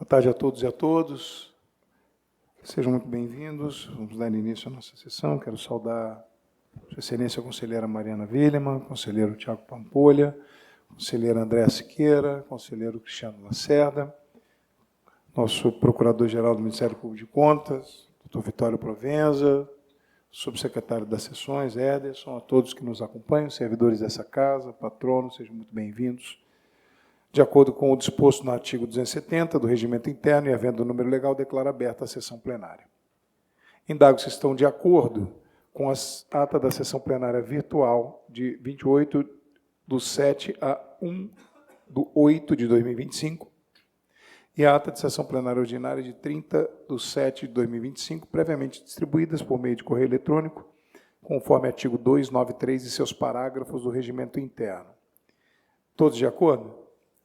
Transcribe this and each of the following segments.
Boa tarde a todos e a todas. Sejam muito bem-vindos. Vamos dar início à nossa sessão. Quero saudar Sua Excelência a Conselheira Mariana Villeman, Conselheiro Tiago Pampolha, Conselheira Andréa Siqueira, Conselheiro Cristiano Lacerda, nosso Procurador-Geral do Ministério Público de Contas, Dr. Vitório Provenza, Subsecretário das Sessões, Ederson, a todos que nos acompanham, servidores dessa casa, patronos, sejam muito bem-vindos. De acordo com o disposto no artigo 270 do Regimento Interno e havendo o número legal, declaro aberta a sessão plenária. Indago se estão de acordo com a ata da sessão plenária virtual de 28/7 a 1/8 de 2025 e a ata de sessão plenária ordinária de 30/7 de 2025, previamente distribuídas por meio de correio eletrônico, conforme artigo 293 e seus parágrafos do Regimento Interno. Todos de acordo?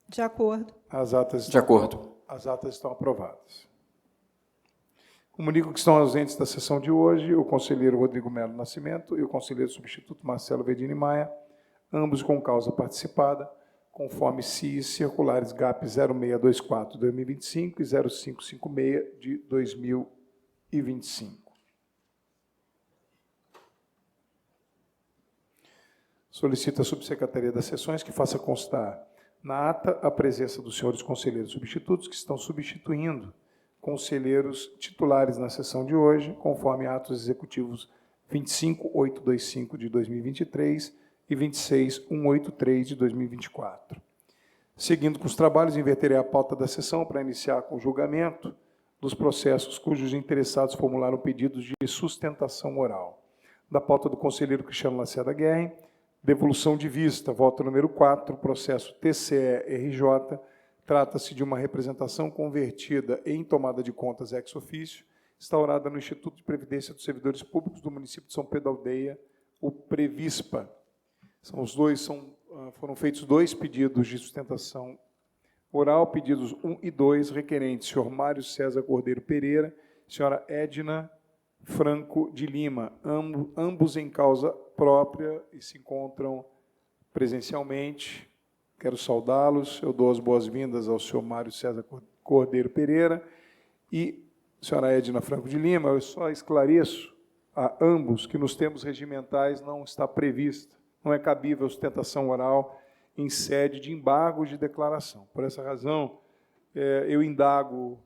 De acordo. As atas De acordo. As atas estão aprovadas. Comunico que estão ausentes da sessão de hoje o conselheiro Rodrigo Melo Nascimento e o conselheiro substituto Marcelo Verdini Maia, ambos com causa participada, conforme CIS circulares GAP 0624/2025 e 0556/2025. Solicito à Subsecretaria das Sessões que faça constar na ata a presença dos senhores conselheiros substitutos que estão substituindo conselheiros titulares na sessão de hoje, conforme atos executivos 25.825/2023 e 26.183/2024. Seguindo com os trabalhos, inverterei a pauta da sessão para iniciar com o julgamento dos processos cujos interessados formularam pedidos de sustentação oral. Da pauta do conselheiro Cristiano Lacerda Guerra, devolução de vista, voto número 4, processo TCE-RJ, trata-se de uma representação convertida em tomada de contas ex officio, instaurada no Instituto de Previdência dos Servidores Públicos do município de São Pedro da Aldeia, o Previspa. Foram feitos dois pedidos de sustentação oral, pedidos 1 e 2, requerentes senhor Mário César Cordeiro Pereira, senhora Edna Franco de Lima, ambos em causa própria e se encontram presencialmente. Quero saudá-los. Eu dou as boas-vindas ao senhor Mário César Cordeiro Pereira e senhora Edna Franco de Lima. Eu só esclareço a ambos que nos termos regimentais não está prevista, não é cabível sustentação oral em sede de embargo de declaração. Por essa razão, eu indago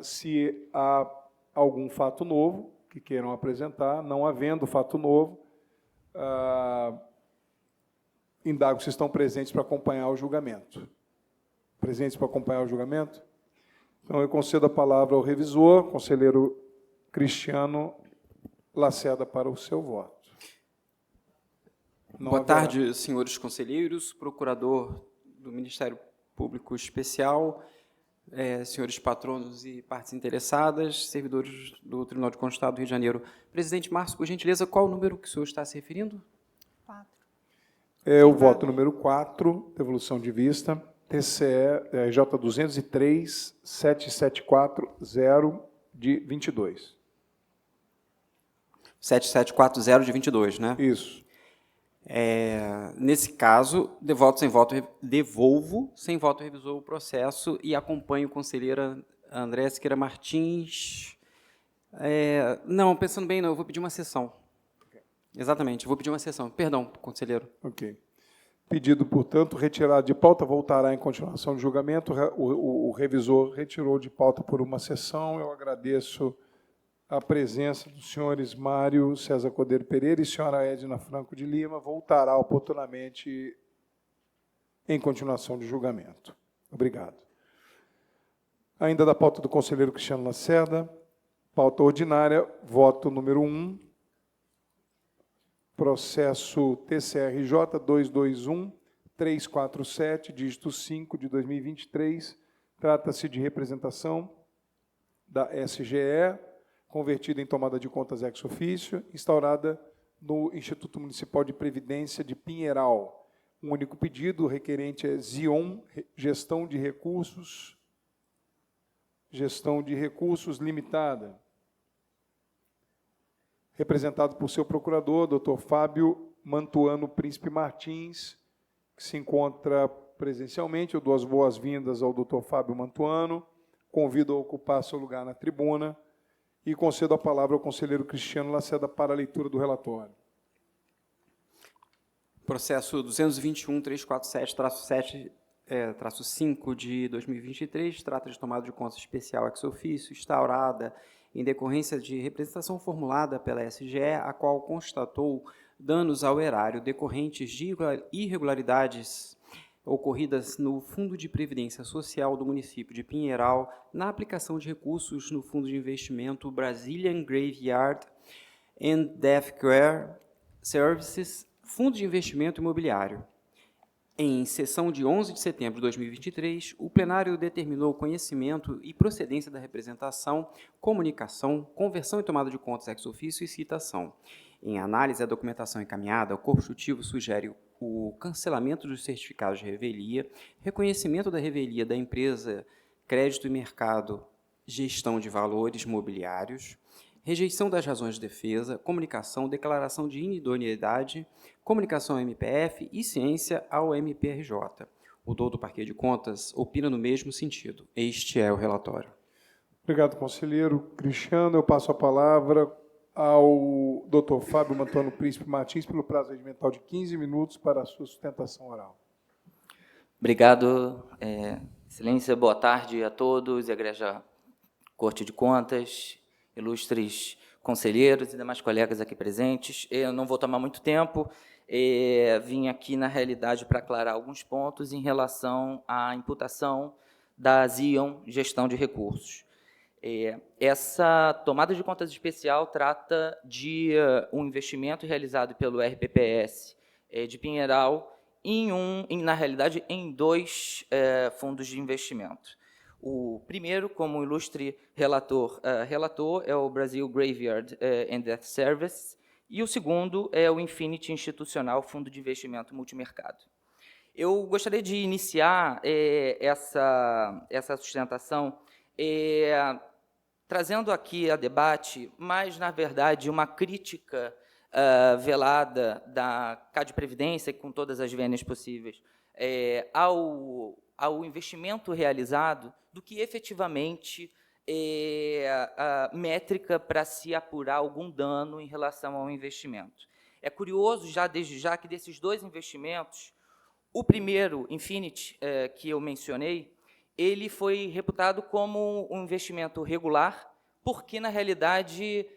se há algum fato novo que queiram apresentar. Não havendo fato novo, indago se estão presentes para acompanhar o julgamento. Presentes para acompanhar o julgamento? Então, eu concedo a palavra ao revisor, conselheiro Cristiano Lacerda, para o seu voto. Boa tarde, senhores conselheiros, procurador do Ministério Público Especial, senhores patronos e partes interessadas, servidores do Tribunal de Contas do Estado do Rio de Janeiro. Presidente Márcio, por gentileza, qual o número que o senhor está se referindo? 4. É o voto número 4, devolução de vista, TCE J 203-7740 de 22. 7740 de 22, né? Isso. Nesse caso, devolvo sem voto revisor o processo e acompanho a conselheira Andréa Siqueira Martins. Não, pensando bem, não, eu vou pedir uma sessão. Okay. Exatamente, eu vou pedir uma sessão. Perdão, conselheiro. Ok. Pedido, portanto, retirado de pauta, voltará em continuação do julgamento. O revisor retirou de pauta por uma sessão. Eu agradeço a presença dos senhores Mário César Cordeiro Pereira e senhora Edna Franco de Lima. Voltará oportunamente em continuação do julgamento. Obrigado. Ainda da pauta do conselheiro Cristiano Lacerda, pauta ordinária, voto número 1, processo TCRJ 221-347, dígito 5 de 2023, trata-se de representação da SGE, convertida em tomada de contas ex officio, instaurada no Instituto Municipal de Previdência de Pinheiral. Um único pedido, o requerente é Zion Gestão de Recursos Limitada, representado por seu procurador, Dr. Fábio Mantuano Príncipe Martins, que se encontra presencialmente. Eu dou as boas-vindas ao Dr. Fábio Mantuano, convido a ocupar seu lugar na tribuna e concedo a palavra ao conselheiro Cristiano Lacerda para a leitura do relatório. Processo 221.347-7-5 de 2023, trata de tomada de contas especial ex officio, instaurada em decorrência de representação formulada pela SGE, a qual constatou danos ao erário decorrentes de irregularidades ocorridas no Fundo de Previdência Social do município de Pinheiral, na aplicação de recursos no Fundo de Investimento Brazilian Graveyard and Death Care Services, Fundo de Investimento Imobiliário. Em sessão de 11 de setembro de 2023, o plenário determinou conhecimento e procedência da representação, comunicação, conversão e tomada de contas ex officio e citação. Em análise, a documentação encaminhada, o corpo executivo sugere o cancelamento dos certificados de revelia, reconhecimento da revelia da empresa Crédito e Mercado Gestão de Valores Mobiliários, rejeição das razões de defesa, comunicação, declaração de inidoneidade, comunicação ao MPF e ciência ao MPRJ. O doutor do Parquet de Contas opina no mesmo sentido. Este é o relatório. Obrigado, conselheiro Cristiano. Eu passo a palavra ao doutor Fábio Antônio Príncipe Martins, pelo prazo regimental de 15 minutos para a sua sustentação oral. Obrigado, excelência, boa tarde a todos, egregia Corte de Contas, ilustres conselheiros e demais colegas aqui presentes. Eu não vou tomar muito tempo, vim aqui, na realidade, para aclarar alguns pontos em relação à imputação da Zion Gestão de Recursos. Essa tomada de contas especial trata de um investimento realizado pelo RPPS de Pinheiral na realidade, em dois fundos de investimento. O primeiro, como o ilustre relator relatou, é o Brazil Graveyard and Death Service, e o segundo é o Infinity Institucional Fundo de Investimento Multimercado. Eu gostaria de iniciar essa sustentação trazendo aqui a debate, mas, na verdade, uma crítica velada da CAD Previdência, com todas as vênias possíveis, ao investimento realizado, do que efetivamente a métrica para se apurar algum dano em relação ao investimento. É curioso, desde já, que desses dois investimentos, o primeiro, Infinity, que eu mencionei, ele foi reputado como um investimento regular, porque, na realidade,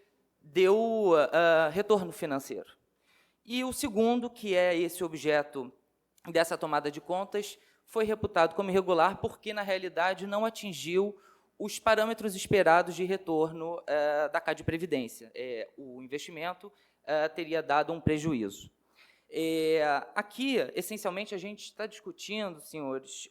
deu retorno financeiro. E o segundo, que é esse objeto dessa tomada de contas, foi reputado como irregular, porque, na realidade, não atingiu os parâmetros esperados de retorno da CAD Previdência. O investimento teria dado um prejuízo. Aqui, essencialmente, a gente está discutindo, senhores,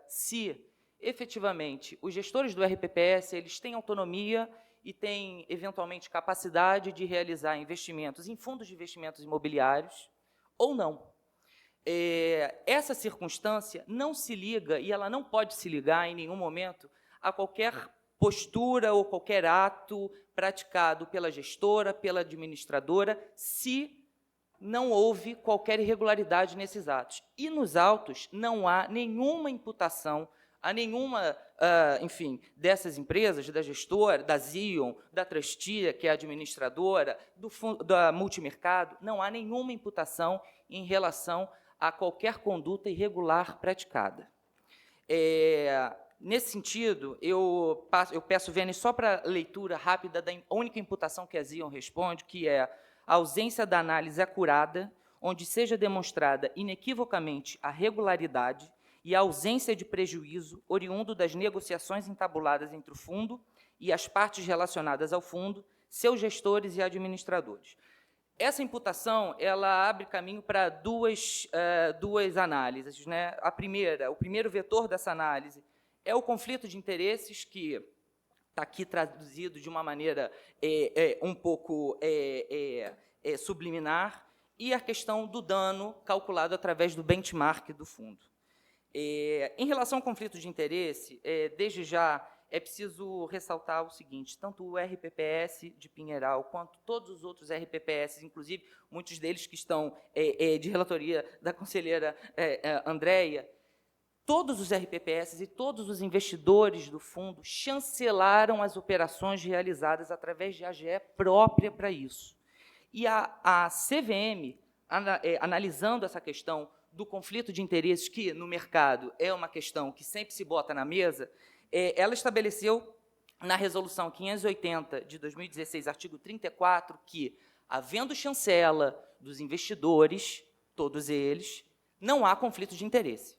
se, efetivamente, os gestores do RPPS eles têm autonomia e têm, eventualmente, capacidade de realizar investimentos em fundos de investimentos imobiliários ou não. Essa circunstância não se liga, e ela não pode se ligar em nenhum momento, a qualquer postura ou qualquer ato praticado pela gestora, pela administradora, se não houve qualquer irregularidade nesses atos. E nos autos não há nenhuma imputação a nenhuma, enfim, dessas empresas, da gestora, da Zion, da Trustia, que é a administradora, da Multimercado, não há nenhuma imputação em relação a qualquer conduta irregular praticada. Nesse sentido, eu peço, Vênia, só para leitura rápida da única imputação que a Zion responde, que é a ausência da análise acurada, onde seja demonstrada inequivocamente a regularidade e a ausência de prejuízo oriundo das negociações entabuladas entre o fundo e as partes relacionadas ao fundo, seus gestores e administradores. Essa imputação ela abre caminho para duas análises, né? A primeira, o primeiro vetor dessa análise é o conflito de interesses, que está aqui traduzido de uma maneira um pouco subliminar, e a questão do dano calculado através do benchmark do fundo. Em relação ao conflito de interesse, desde já é preciso ressaltar o seguinte: tanto o RPPS de Pinheiral quanto todos os outros RPPS, inclusive muitos deles que estão de relatoria da conselheira Andréia, todos os RPPS e todos os investidores do fundo chancelaram as operações realizadas através de AGE própria para isso. E a CVM, analisando essa questão do conflito de interesses, que no mercado é uma questão que sempre se bota na mesa, ela estabeleceu na Resolução 580 de 2016, artigo 34, que, havendo chancela dos investidores, todos eles, não há conflito de interesse.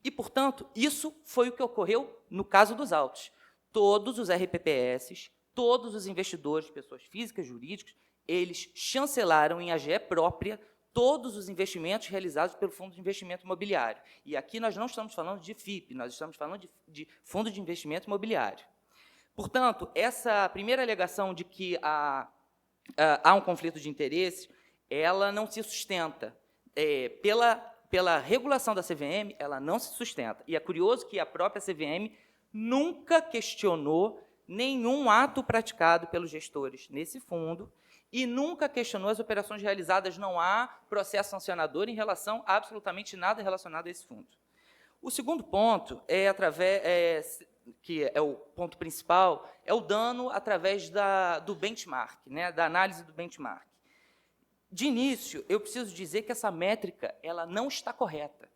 E, portanto, isso foi o que ocorreu no caso dos autos. Todos os RPPS, todos os investidores, pessoas físicas, jurídicas, eles chancelaram em AGE própria todos os investimentos realizados pelo Fundo de Investimento Imobiliário. E aqui nós não estamos falando de FIP, nós estamos falando de Fundo de Investimento Imobiliário. Portanto, essa primeira alegação de que há um conflito de interesse, ela não se sustenta. Pela regulação da CVM, ela não se sustenta. E é curioso que a própria CVM nunca questionou nenhum ato praticado pelos gestores nesse fundo e nunca questionou as operações realizadas. Não há processo sancionador em relação a absolutamente nada relacionado a esse fundo. O segundo ponto que é o ponto principal, é o dano através do benchmark, né, da análise do benchmark. De início, eu preciso dizer que essa métrica ela não está correta.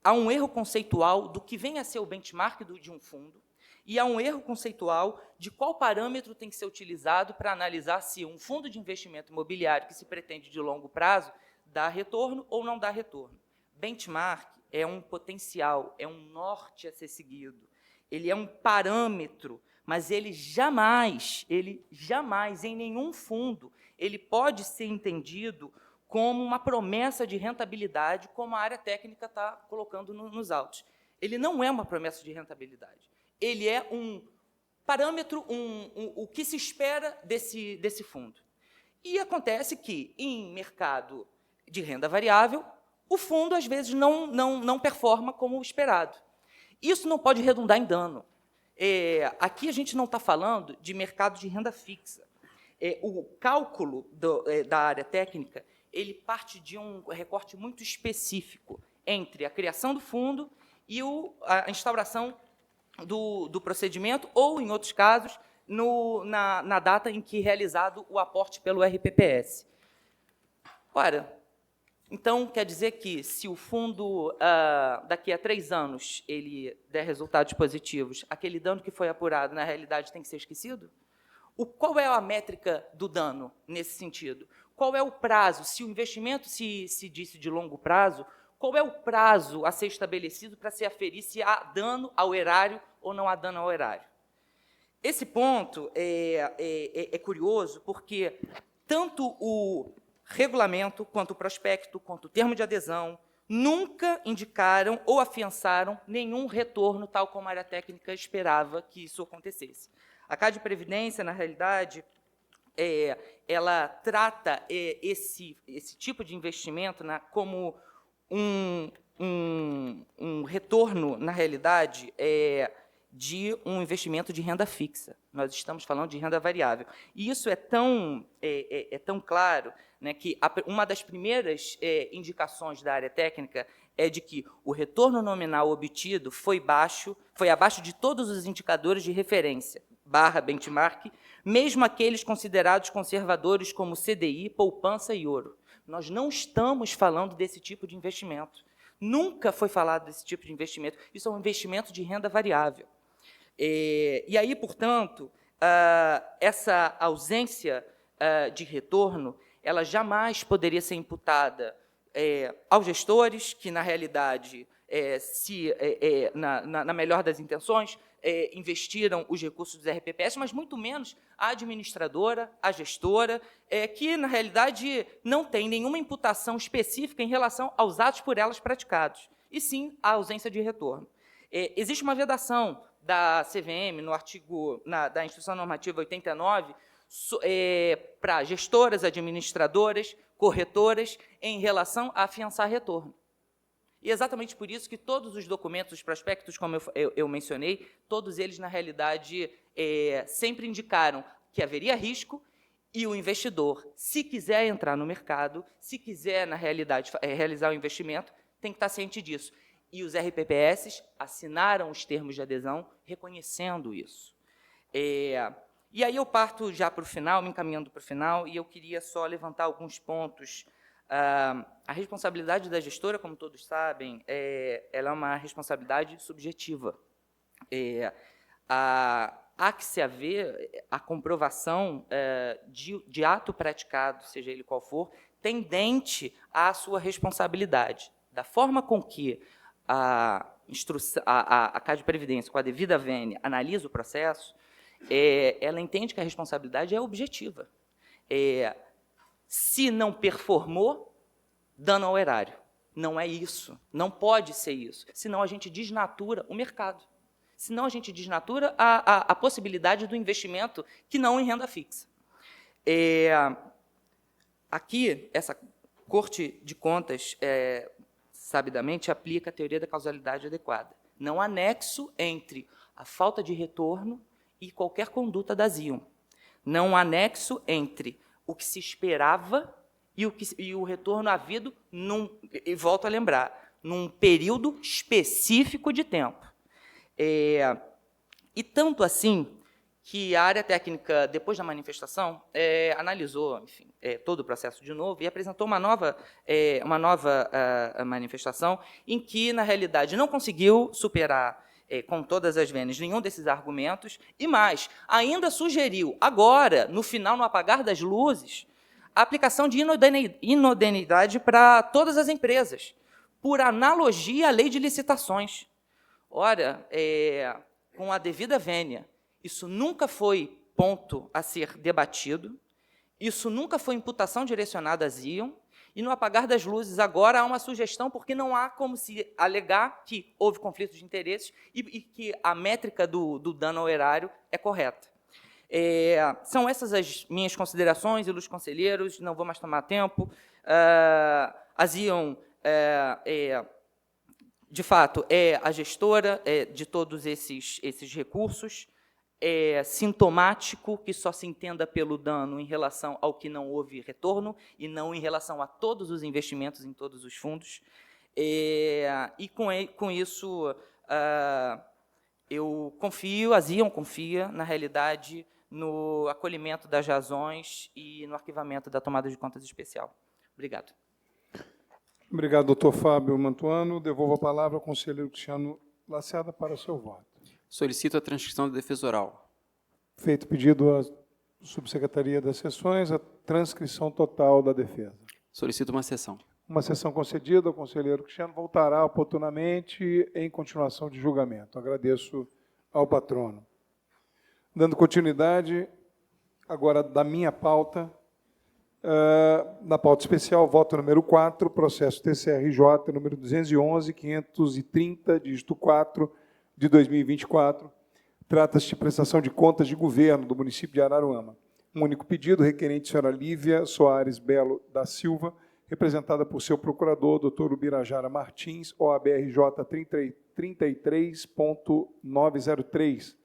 Há um erro conceitual do que vem a ser o benchmark de um fundo, e há um erro conceitual de qual parâmetro tem que ser utilizado para analisar se um fundo de investimento imobiliário que se pretende de longo prazo dá retorno ou não dá retorno. Benchmark é um potencial, é um norte a ser seguido. Ele é um parâmetro, mas ele jamais, em nenhum fundo, ele pode ser entendido como uma promessa de rentabilidade, como a área técnica está colocando nos autos. Ele não é uma promessa de rentabilidade. Ele é um parâmetro, o que se espera desse fundo. E acontece que, em mercado de renda variável, o fundo, às vezes, não performa como esperado. Isso não pode redundar em dano. Aqui a gente não está falando de mercado de renda fixa. O cálculo da área técnica ele parte de um recorte muito específico entre a criação do fundo e a instauração do procedimento, ou, em outros casos, na data em que é realizado o aporte pelo RPPS. Ora, então, quer dizer que, se o fundo, daqui a 3 anos, ele der resultados positivos, aquele dano que foi apurado, na realidade, tem que ser esquecido? Qual é a métrica do dano, nesse sentido? Qual é o prazo? Se o investimento se disse de longo prazo, qual é o prazo a ser estabelecido para se aferir se há dano ao erário ou não há dano ao erário? Esse ponto é curioso, porque tanto o regulamento, quanto o prospecto, quanto o termo de adesão, nunca indicaram ou afiançaram nenhum retorno, tal como a área técnica esperava que isso acontecesse. A Cade Previdência, na realidade, ela trata esse tipo de investimento como um retorno, na realidade, de um investimento de renda fixa. Nós estamos falando de renda variável. E isso é tão claro, né, que uma das primeiras indicações da área técnica é de que o retorno nominal obtido foi abaixo de todos os indicadores de referência, /benchmark, mesmo aqueles considerados conservadores como CDI, poupança e ouro. Nós não estamos falando desse tipo de investimento. Nunca foi falado desse tipo de investimento. Isso é um investimento de renda variável. E aí, portanto, essa ausência de retorno, ela jamais poderia ser imputada aos gestores, que, na realidade, na melhor das intenções, investiram os recursos dos RPPS, mas muito menos a administradora, a gestora, que, na realidade, não tem nenhuma imputação específica em relação aos atos por elas praticados, e sim a ausência de retorno. Existe uma vedação da CVM, da Instrução Normativa 89, para gestoras, administradoras, corretoras, em relação a afiançar retorno. E exatamente por isso que todos os documentos, os prospectos, como eu mencionei, todos eles, na realidade, sempre indicaram que haveria risco e o investidor, se quiser entrar no mercado, se quiser, na realidade, realizar o investimento, tem que estar ciente disso. E os RPPS assinaram os termos de adesão reconhecendo isso. E aí eu parto já para o final, me encaminhando para o final, e eu queria só levantar alguns pontos. A responsabilidade da gestora, como todos sabem, ela é uma responsabilidade subjetiva. Há que se haver a comprovação de ato praticado, seja ele qual for, tendente à sua responsabilidade. Da forma com que a Caixa de Previdência, com a devida vênia, analisa o processo, ela entende que a responsabilidade é objetiva. Se não performou, dano ao erário. Não é isso. Não pode ser isso. Senão a gente desnatura o mercado. Senão a gente desnatura a possibilidade do investimento que não em renda fixa. Aqui, essa Corte de Contas, sabidamente, aplica a teoria da causalidade adequada. Não há nexo entre a falta de retorno e qualquer conduta da Zion. Não há nexo entre o que se esperava e o retorno havido, e volto a lembrar, num período específico de tempo. E tanto assim que a área técnica, depois da manifestação, analisou, enfim, todo o processo de novo e apresentou uma nova manifestação em que, na realidade, não conseguiu superar com todas as vênias nenhum desses argumentos e mais, ainda sugeriu, agora, no final, no apagar das luzes, a aplicação de inodoneidade para todas as empresas, por analogia à lei de licitações. Ora, com a devida vênia, isso nunca foi ponto a ser debatido, isso nunca foi imputação direcionada a Zion, e no apagar das luzes agora há uma sugestão, porque não há como se alegar que houve conflito de interesses e que a métrica do dano ao erário é correta. São essas as minhas considerações, ilustres conselheiros, não vou mais tomar tempo. A Zion, de fato, é a gestora de todos esses recursos. É sintomático que só se entenda pelo dano em relação ao que não houve retorno e não em relação a todos os investimentos em todos os fundos. E com isso, eu confio, a Zion confia, na realidade, no acolhimento das razões e no arquivamento da tomada de contas especial. Obrigado. Obrigado, doutor Fábio Mantuano. Devolvo a palavra ao conselheiro Cristiano Lacerda para o seu voto. Solicito a transcrição da defesa oral. Feito pedido à Subsecretaria das Sessões, a transcrição total da defesa. Solicito uma sessão. Uma sessão concedida ao conselheiro Cristiano, voltará oportunamente em continuação de julgamento. Agradeço ao patrono. Dando continuidade, agora da minha pauta, na pauta especial, voto número 4, processo TCRJ, número 211.530, dígito 4, de 2024. Trata-se de prestação de contas de governo do município de Araruama. Um único pedido, requerente senhora Lívia Soares Belo da Silva, representada por seu procurador, doutor Ubirajara Martins, OABRJ 33.903,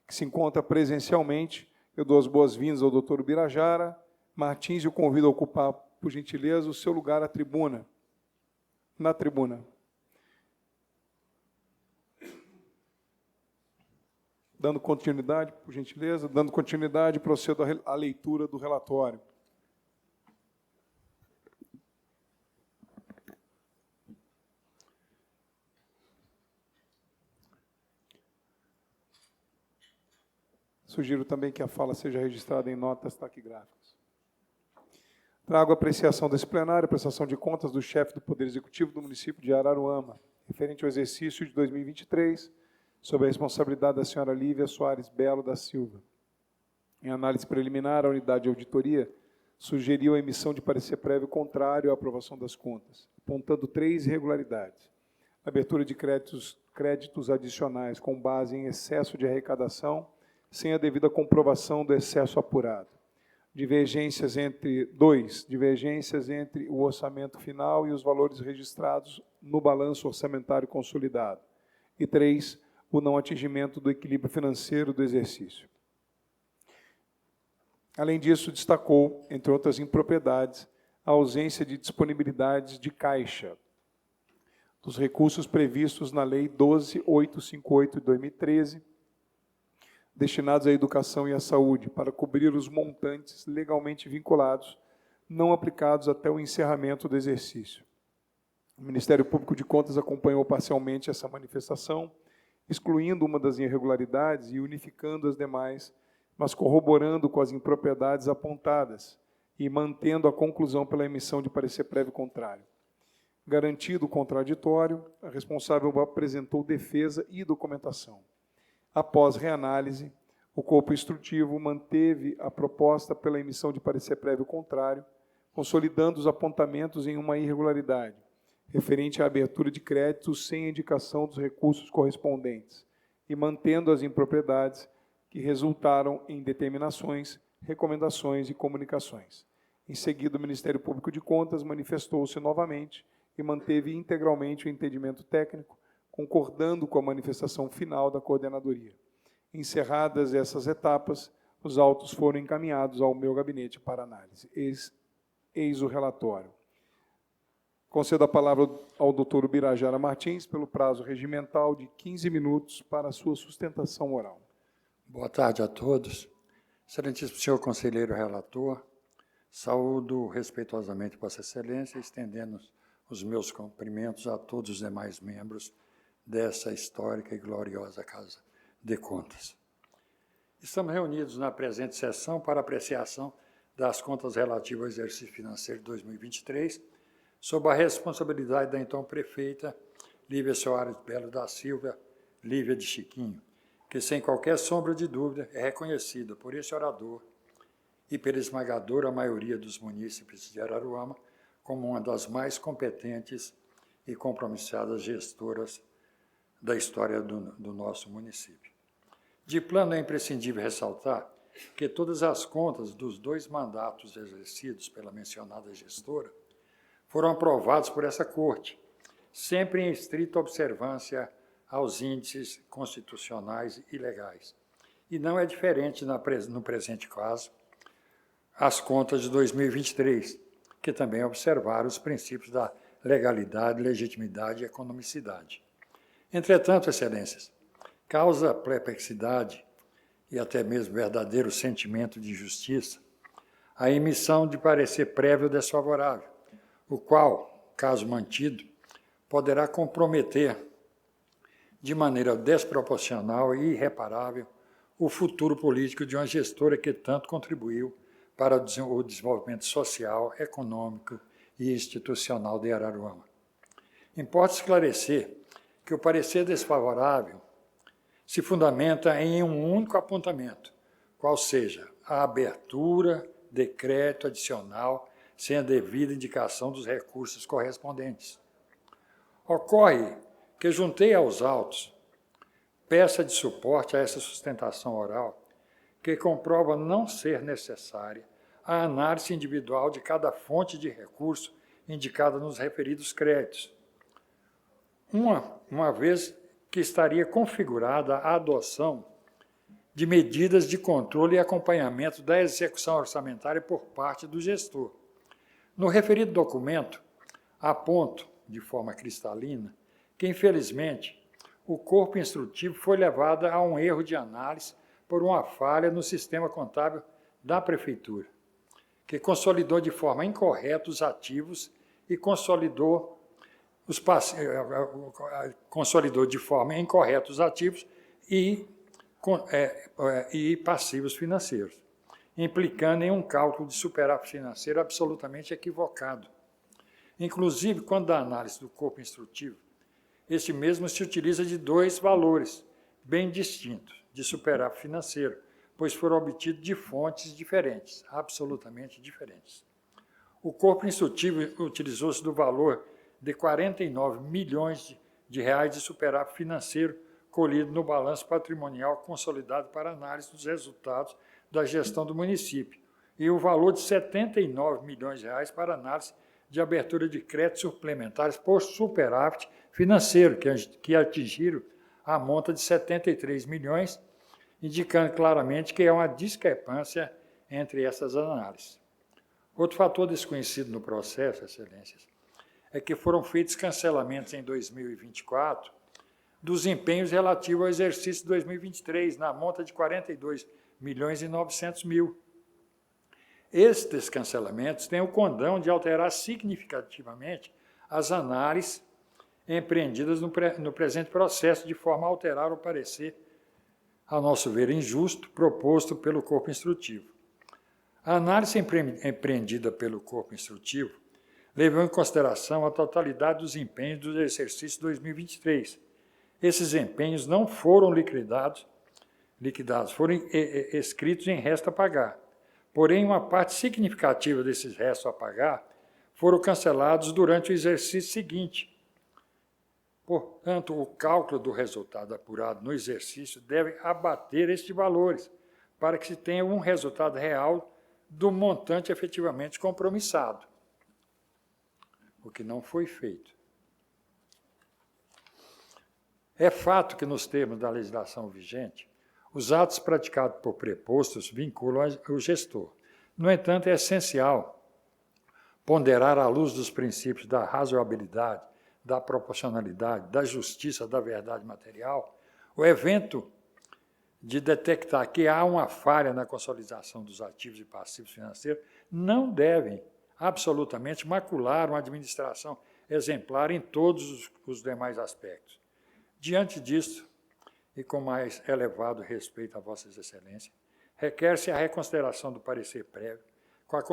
que se encontra presencialmente. Eu dou as boas-vindas ao doutor Ubirajara Martins e o convido a ocupar, por gentileza, o seu lugar à tribuna. Na tribuna. Dando continuidade, por gentileza, procedo à leitura do relatório. Sugiro também que a fala seja registrada em notas taquigráficas. Trago a apreciação desse plenário, a prestação de contas do chefe do Poder Executivo do município de Araruama, referente ao exercício de 2023, sob a responsabilidade da senhora Lívia Soares Belo da Silva. Em análise preliminar, a unidade de auditoria sugeriu a emissão de parecer prévio contrário à aprovação das contas, apontando 3 irregularidades. Abertura de créditos adicionais com base em excesso de arrecadação, sem a devida comprovação do excesso apurado. Divergências entre o orçamento final e os valores registrados no balanço orçamentário consolidado. E 3, o não atingimento do equilíbrio financeiro do exercício. Além disso, destacou, entre outras impropriedades, a ausência de disponibilidades de caixa. dos recursos previstos na Lei 12.858 de 2013, destinados à educação e à saúde, para cobrir os montantes legalmente vinculados, não aplicados até o encerramento do exercício. O Ministério Público de Contas acompanhou parcialmente essa manifestação, excluindo uma das irregularidades e unificando as demais, mas corroborando com as impropriedades apontadas e mantendo a conclusão pela emissão de parecer prévio contrário. Garantido o contraditório, a responsável apresentou defesa e documentação. Após reanálise, o corpo instrutivo manteve a proposta pela emissão de parecer prévio contrário, consolidando os apontamentos em uma irregularidade, referente à abertura de créditos sem indicação dos recursos correspondentes, e mantendo as impropriedades que resultaram em determinações, recomendações e comunicações. Em seguida, o Ministério Público de Contas manifestou-se novamente e manteve integralmente o entendimento técnico, concordando com a manifestação final da coordenadoria. Encerradas essas etapas, os autos foram encaminhados ao meu gabinete para análise. Eis o relatório. Concedo a palavra ao doutor Ubirajara Martins, pelo prazo regimental de 15 minutos para a sua sustentação oral. Boa tarde a todos. Excelentíssimo senhor conselheiro relator, saúdo respeitosamente Vossa Excelência, estendendo os meus cumprimentos a todos os demais membros dessa histórica e gloriosa Casa de Contas. Estamos reunidos na presente sessão para apreciação das contas relativas ao exercício financeiro de 2023, sob a responsabilidade da então prefeita Lívia Soares Belo da Silva, Lívia de Chiquinho, que, sem qualquer sombra de dúvida, é reconhecida por esse orador e pela esmagadora maioria dos munícipes de Araruama como uma das mais competentes e compromissadas gestoras da história do nosso município. De plano, é imprescindível ressaltar que todas as contas dos 2 mandatos exercidos pela mencionada gestora foram aprovados por essa Corte, sempre em estrita observância aos índices constitucionais e legais. E não é diferente no presente caso as contas de 2023, que também observaram os princípios da legalidade, legitimidade e economicidade. Entretanto, Excelências, causa perplexidade e até mesmo verdadeiro sentimento de injustiça a emissão de parecer prévio desfavorável, o qual, caso mantido, poderá comprometer de maneira desproporcional e irreparável o futuro político de uma gestora que tanto contribuiu para o desenvolvimento social, econômico e institucional de Araruama. Importa esclarecer que o parecer desfavorável se fundamenta em um único apontamento, qual seja a abertura de crédito adicional sem a devida indicação dos recursos correspondentes. Ocorre que juntei aos autos peça de suporte a essa sustentação oral que comprova não ser necessária a análise individual de cada fonte de recurso indicada nos referidos créditos, uma vez que estaria configurada a adoção de medidas de controle e acompanhamento da execução orçamentária por parte do gestor. No referido documento, aponto, de forma cristalina, que, infelizmente, o corpo instrutivo foi levado a um erro de análise por uma falha no sistema contábil da Prefeitura, que consolidou de forma incorreta os ativos e consolidou de forma incorreta os ativos e passivos financeiros, implicando em um cálculo de superávit financeiro absolutamente equivocado. Inclusive, quando da análise do corpo instrutivo, este mesmo se utiliza de 2 valores bem distintos de superávit financeiro, pois foram obtidos de fontes diferentes, absolutamente diferentes. O corpo instrutivo utilizou-se do valor de 49 milhões de reais de superávit financeiro colhido no balanço patrimonial consolidado para análise dos resultados da gestão do município, e o valor de 79 milhões de reais para análise de abertura de créditos suplementares por superávit financeiro, que atingiram a monta de 73 milhões, indicando claramente que há uma discrepância entre essas análises. Outro fator desconhecido no processo, Excelências, é que foram feitos cancelamentos em 2024 dos empenhos relativos ao exercício de 2023, na monta de 42.900.000. Estes cancelamentos têm o condão de alterar significativamente as análises empreendidas no presente processo, de forma a alterar o parecer, a nosso ver, injusto, proposto pelo corpo instrutivo. A análise empreendida pelo corpo instrutivo levou em consideração a totalidade dos empenhos do exercício 2023. Esses empenhos não foram liquidados, foram escritos em resto a pagar. Porém, uma parte significativa desses restos a pagar foram cancelados durante o exercício seguinte. Portanto, o cálculo do resultado apurado no exercício deve abater estes valores, para que se tenha um resultado real do montante efetivamente compromissado, o que não foi feito. É fato que, nos termos da legislação vigente, os atos praticados por prepostos vinculam o gestor. No entanto, é essencial ponderar, à luz dos princípios da razoabilidade, da proporcionalidade, da justiça, da verdade material, o evento de detectar que há uma falha na consolidação dos ativos e passivos financeiros não devem absolutamente macular uma administração exemplar em todos os demais aspectos. Diante disto, e com mais elevado respeito a Vossas Excelências, requer-se a reconsideração do parecer prévio, com a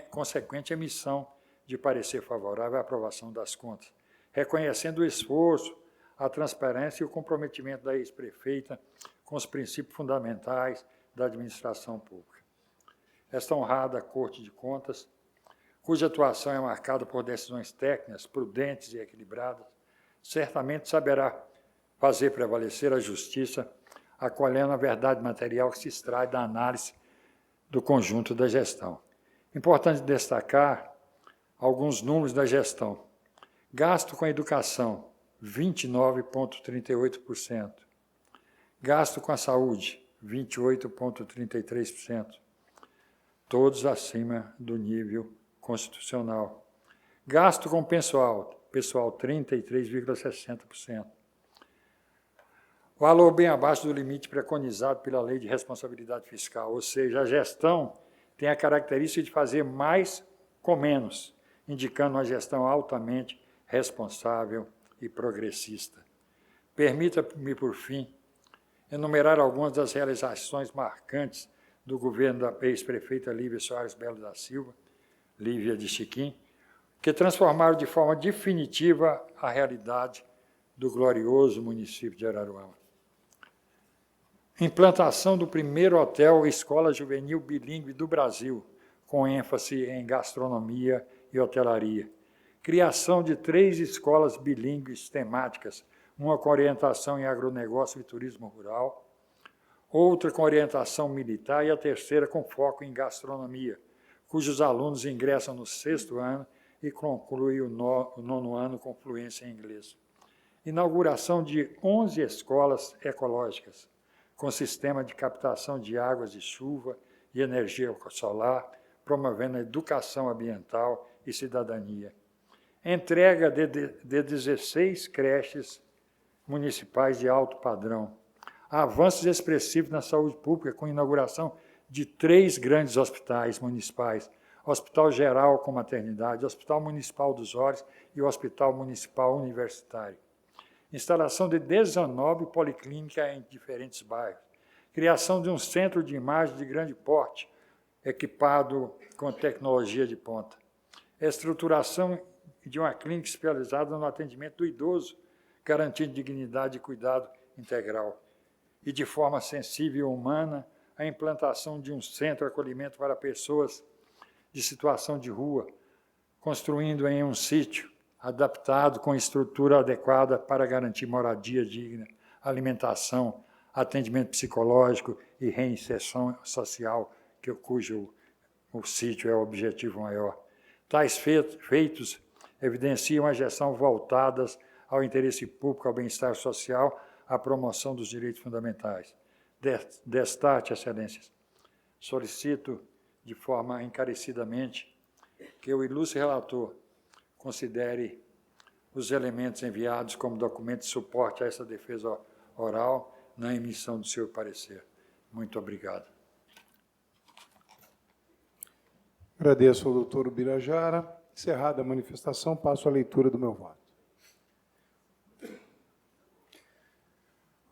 consequente emissão de parecer favorável à aprovação das contas, reconhecendo o esforço, a transparência e o comprometimento da ex-prefeita com os princípios fundamentais da administração pública. Esta honrada Corte de Contas, cuja atuação é marcada por decisões técnicas, prudentes e equilibradas, certamente saberá fazer prevalecer a justiça, acolhendo a verdade material que se extrai da análise do conjunto da gestão. Importante destacar alguns números da gestão. Gasto com a educação, 29,38%. Gasto com a saúde, 28,33%. Todos acima do nível constitucional. Gasto com pessoal, 33,60%. Valor bem abaixo do limite preconizado pela Lei de Responsabilidade Fiscal, ou seja, a gestão tem a característica de fazer mais com menos, indicando uma gestão altamente responsável e progressista. Permita-me, por fim, enumerar algumas das realizações marcantes do governo da ex-prefeita Lívia Soares Belo da Silva, Lívia de Chiquim, que transformaram de forma definitiva a realidade do glorioso município de Araruama. Implantação do primeiro hotel escola juvenil bilíngue do Brasil, com ênfase em gastronomia e hotelaria. Criação de 3 escolas bilíngues temáticas, uma com orientação em agronegócio e turismo rural, outra com orientação militar e a terceira com foco em gastronomia, cujos alunos ingressam no 6º ano e concluem o 9º ano com fluência em inglês. Inauguração de 11 escolas ecológicas, com sistema de captação de águas de chuva e energia solar, promovendo a educação ambiental e cidadania. Entrega de 16 creches municipais de alto padrão. Avanços expressivos na saúde pública, com inauguração de 3 grandes hospitais municipais, Hospital Geral com Maternidade, Hospital Municipal dos Olhos e o Hospital Municipal Universitário. Instalação de 19 policlínicas em diferentes bairros. Criação de um centro de imagem de grande porte, equipado com tecnologia de ponta. Estruturação de uma clínica especializada no atendimento do idoso, garantindo dignidade e cuidado integral. E, de forma sensível e humana, a implantação de um centro de acolhimento para pessoas de situação de rua, construindo em um sítio adaptado com estrutura adequada para garantir moradia digna, alimentação, atendimento psicológico e reinserção social, cujo o sítio é o objetivo maior. Tais feitos evidenciam a gestão voltadas ao interesse público, ao bem-estar social, à promoção dos direitos fundamentais. Destaque, Excelências, solicito de forma encarecidamente que o ilustre relator, considere os elementos enviados como documento de suporte a essa defesa oral na emissão do seu parecer. Muito obrigado. Agradeço ao doutor Ubirajara. Encerrada a manifestação, passo à leitura do meu voto.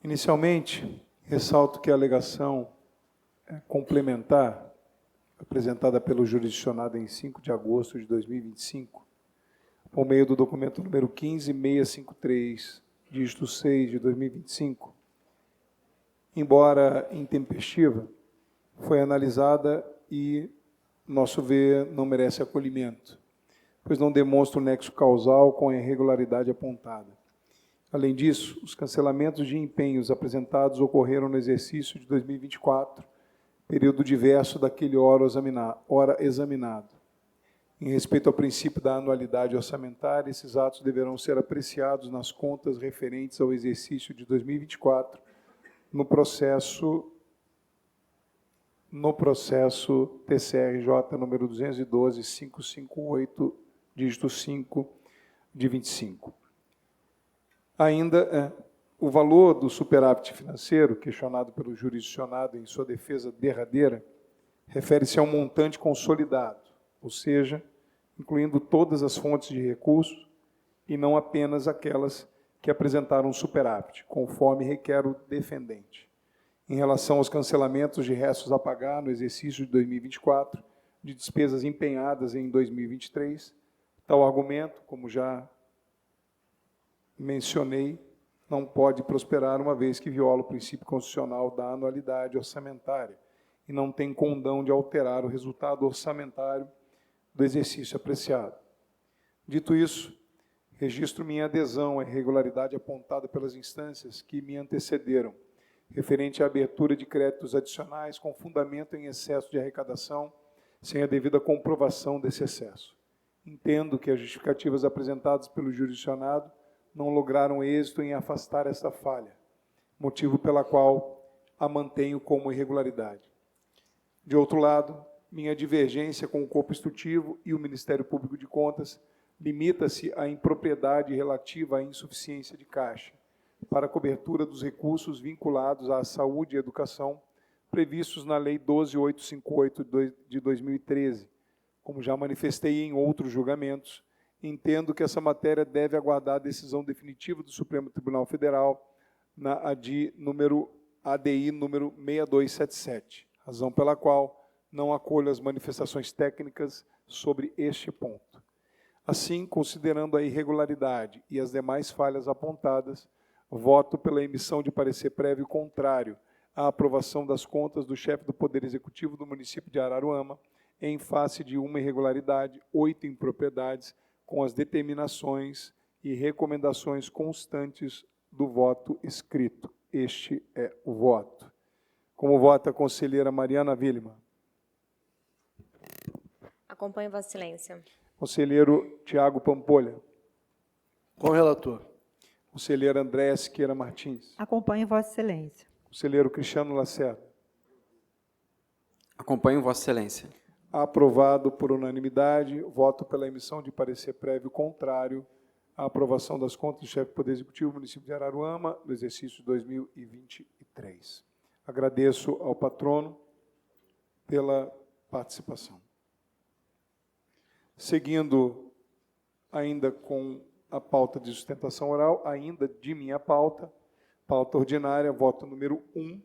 Inicialmente, ressalto que a alegação complementar, apresentada pelo jurisdicionado em 5 de agosto de 2025, por meio do documento número 15653, dígito 6 de 2025, embora intempestiva, foi analisada e, nosso ver, não merece acolhimento, pois não demonstra o nexo causal com a irregularidade apontada. Além disso, os cancelamentos de empenhos apresentados ocorreram no exercício de 2024, período diverso daquele ora examinado. Em respeito ao princípio da anualidade orçamentária, esses atos deverão ser apreciados nas contas referentes ao exercício de 2024, no processo TCRJ número 212.558, dígito 5, de 25. Ainda, o valor do superávit financeiro, questionado pelo jurisdicionado em sua defesa derradeira, refere-se a um montante consolidado, ou seja, incluindo todas as fontes de recursos e não apenas aquelas que apresentaram superávit, conforme requer o defendente. Em relação aos cancelamentos de restos a pagar no exercício de 2024, de despesas empenhadas em 2023, tal argumento, como já mencionei, não pode prosperar uma vez que viola o princípio constitucional da anualidade orçamentária e não tem condão de alterar o resultado orçamentário do exercício apreciado. Dito isso, registro minha adesão à irregularidade apontada pelas instâncias que me antecederam, referente à abertura de créditos adicionais com fundamento em excesso de arrecadação, sem a devida comprovação desse excesso. Entendo que as justificativas apresentadas pelo jurisdicionado não lograram êxito em afastar essa falha, motivo pela qual a mantenho como irregularidade. De outro lado, minha divergência com o corpo instrutivo e o Ministério Público de Contas limita-se à impropriedade relativa à insuficiência de caixa para a cobertura dos recursos vinculados à saúde e educação previstos na Lei 12.858 de 2013. Como já manifestei em outros julgamentos, entendo que essa matéria deve aguardar a decisão definitiva do Supremo Tribunal Federal na ADI número 6277, razão pela qual não acolho as manifestações técnicas sobre este ponto. Assim, considerando a irregularidade e as demais falhas apontadas, voto pela emissão de parecer prévio contrário à aprovação das contas do chefe do Poder Executivo do município de Araruama, em face de uma irregularidade, 8 impropriedades, com as determinações e recomendações constantes do voto escrito. Este é o voto. Como vota a conselheira Mariana Willimann? Acompanho Vossa Excelência. Conselheiro Tiago Pampolha? Com o relator. Conselheira Andréa Siqueira Martins? Acompanho Vossa Excelência. Conselheiro Cristiano Lacerda? Acompanho Vossa Excelência. Aprovado por unanimidade, voto pela emissão de parecer prévio contrário à aprovação das contas do chefe do Poder Executivo do município de Araruama, no exercício de 2023. Agradeço ao patrono pela participação. Seguindo ainda com a pauta de sustentação oral, ainda de minha pauta ordinária, voto número 1,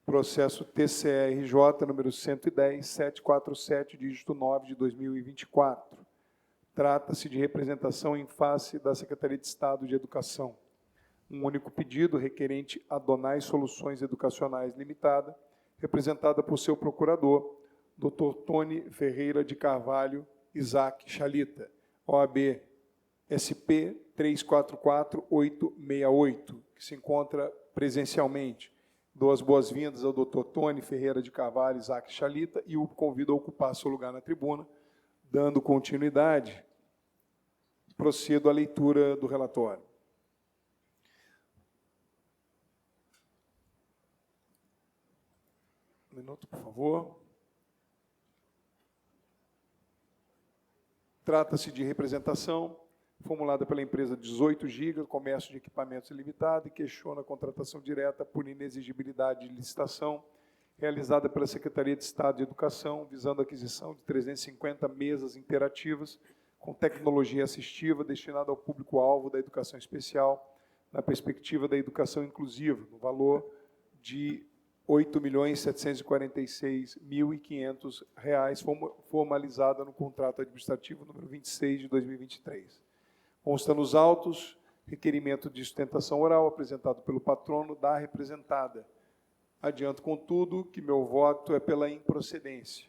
processo TCRJ número 110.747, dígito 9 de 2024. Trata-se de representação em face da Secretaria de Estado de Educação. Um único pedido requerente a Donai Soluções Educacionais Limitada, representada por seu procurador, Dr. Tony Ferreira de Carvalho Isaac Chalita, OAB SP 344868, que se encontra presencialmente. Dou as boas-vindas ao Dr. Tony Ferreira de Carvalho Isaac Chalita e o convido a ocupar seu lugar na tribuna. Dando continuidade, procedo à leitura do relatório. Um minuto, por favor. Trata-se de representação formulada pela empresa 18 GB, comércio de equipamentos ilimitado, e questiona a contratação direta por inexigibilidade de licitação, realizada pela Secretaria de Estado de Educação, visando a aquisição de 350 mesas interativas com tecnologia assistiva destinada ao público-alvo da educação especial, na perspectiva da educação inclusiva, no valor de R$ 8.746.500, formalizada no contrato administrativo número 26 de 2023. Consta nos autos requerimento de sustentação oral apresentado pelo patrono da representada. Adianto, contudo, que meu voto é pela improcedência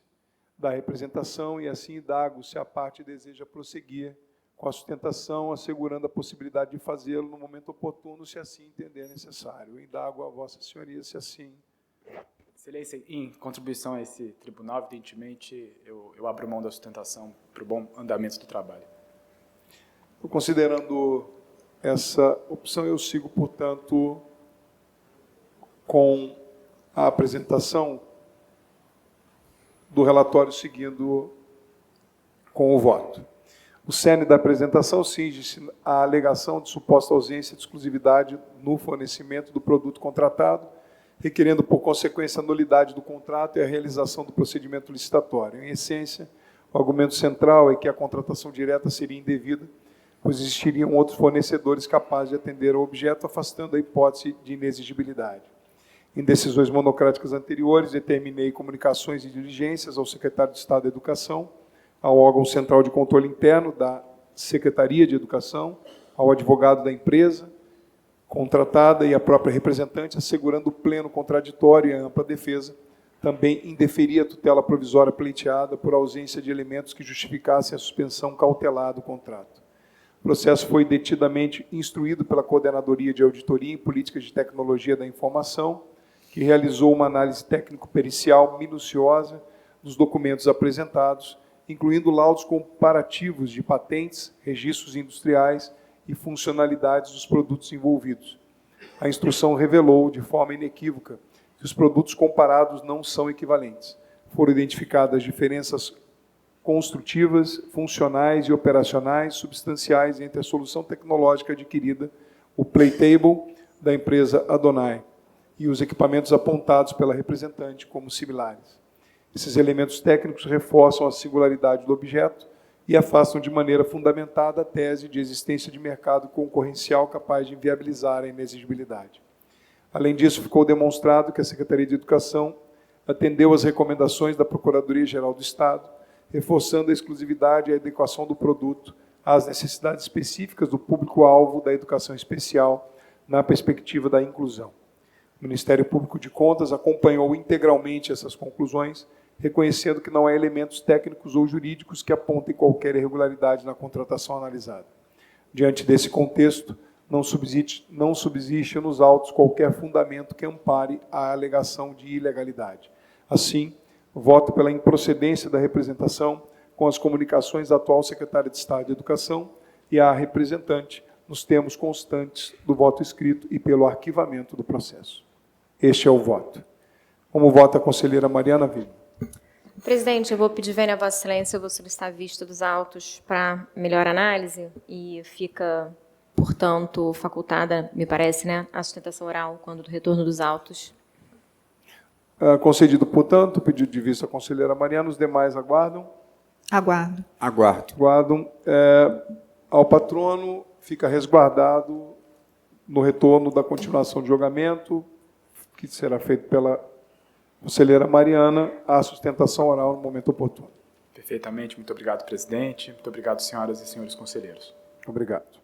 da representação e assim indago se a parte deseja prosseguir com a sustentação, assegurando a possibilidade de fazê-lo no momento oportuno, se assim entender necessário. Eu indago a Vossa Senhoria, se assim... Excelência, em contribuição a esse tribunal, evidentemente, eu abro mão da sustentação para o bom andamento do trabalho. Considerando essa opção, eu sigo, portanto, com a apresentação do relatório, seguindo com o voto. O cerne da apresentação cinge-se à alegação de suposta ausência de exclusividade no fornecimento do produto contratado, requerendo, por consequência, a nulidade do contrato e a realização do procedimento licitatório. Em essência, o argumento central é que a contratação direta seria indevida, pois existiriam outros fornecedores capazes de atender ao objeto, afastando a hipótese de inexigibilidade. Em decisões monocráticas anteriores, determinei comunicações e diligências ao secretário de Estado da Educação, ao órgão central de controle interno da Secretaria de Educação, ao advogado da empresa contratada e à própria representante, assegurando o pleno contraditório e a ampla defesa. Também indeferia a tutela provisória pleiteada por ausência de elementos que justificassem a suspensão cautelar do contrato. O processo foi detidamente instruído pela Coordenadoria de Auditoria em Políticas de Tecnologia da Informação, que realizou uma análise técnico-pericial minuciosa dos documentos apresentados, incluindo laudos comparativos de patentes, registros industriais e funcionalidades dos produtos envolvidos. A instrução revelou, de forma inequívoca, que os produtos comparados não são equivalentes. Foram identificadas diferenças construtivas, funcionais e operacionais substanciais entre a solução tecnológica adquirida, o Playtable, da empresa Adonai, e os equipamentos apontados pela representante como similares. Esses elementos técnicos reforçam a singularidade do objeto e afastam de maneira fundamentada a tese de existência de mercado concorrencial capaz de inviabilizar a inexigibilidade. Além disso, ficou demonstrado que a Secretaria de Educação atendeu às recomendações da Procuradoria-Geral do Estado, reforçando a exclusividade e a adequação do produto às necessidades específicas do público-alvo da educação especial na perspectiva da inclusão. O Ministério Público de Contas acompanhou integralmente essas conclusões, reconhecendo que não há elementos técnicos ou jurídicos que apontem qualquer irregularidade na contratação analisada. Diante desse contexto, não subsiste nos autos qualquer fundamento que ampare a alegação de ilegalidade. Assim, voto pela improcedência da representação com as comunicações da atual secretária de Estado de Educação e à representante nos termos constantes do voto escrito e pelo arquivamento do processo. Este é o voto. Como vota a conselheira Mariana Villa? Presidente, eu vou pedir vênia a Vossa Excelência, eu vou solicitar a vista dos autos para melhor análise e fica, portanto, facultada, me parece, né, a sustentação oral quando do retorno dos autos. Concedido, portanto, o pedido de vista à conselheira Mariana. Os demais aguardam? Aguardo. Aguardo. Aguardam. Ao patrono fica resguardado no retorno da continuação de julgamento, que será feito pela conselheira Mariana, a sustentação oral no momento oportuno. Perfeitamente. Muito obrigado, presidente. Muito obrigado, senhoras e senhores conselheiros. Obrigado.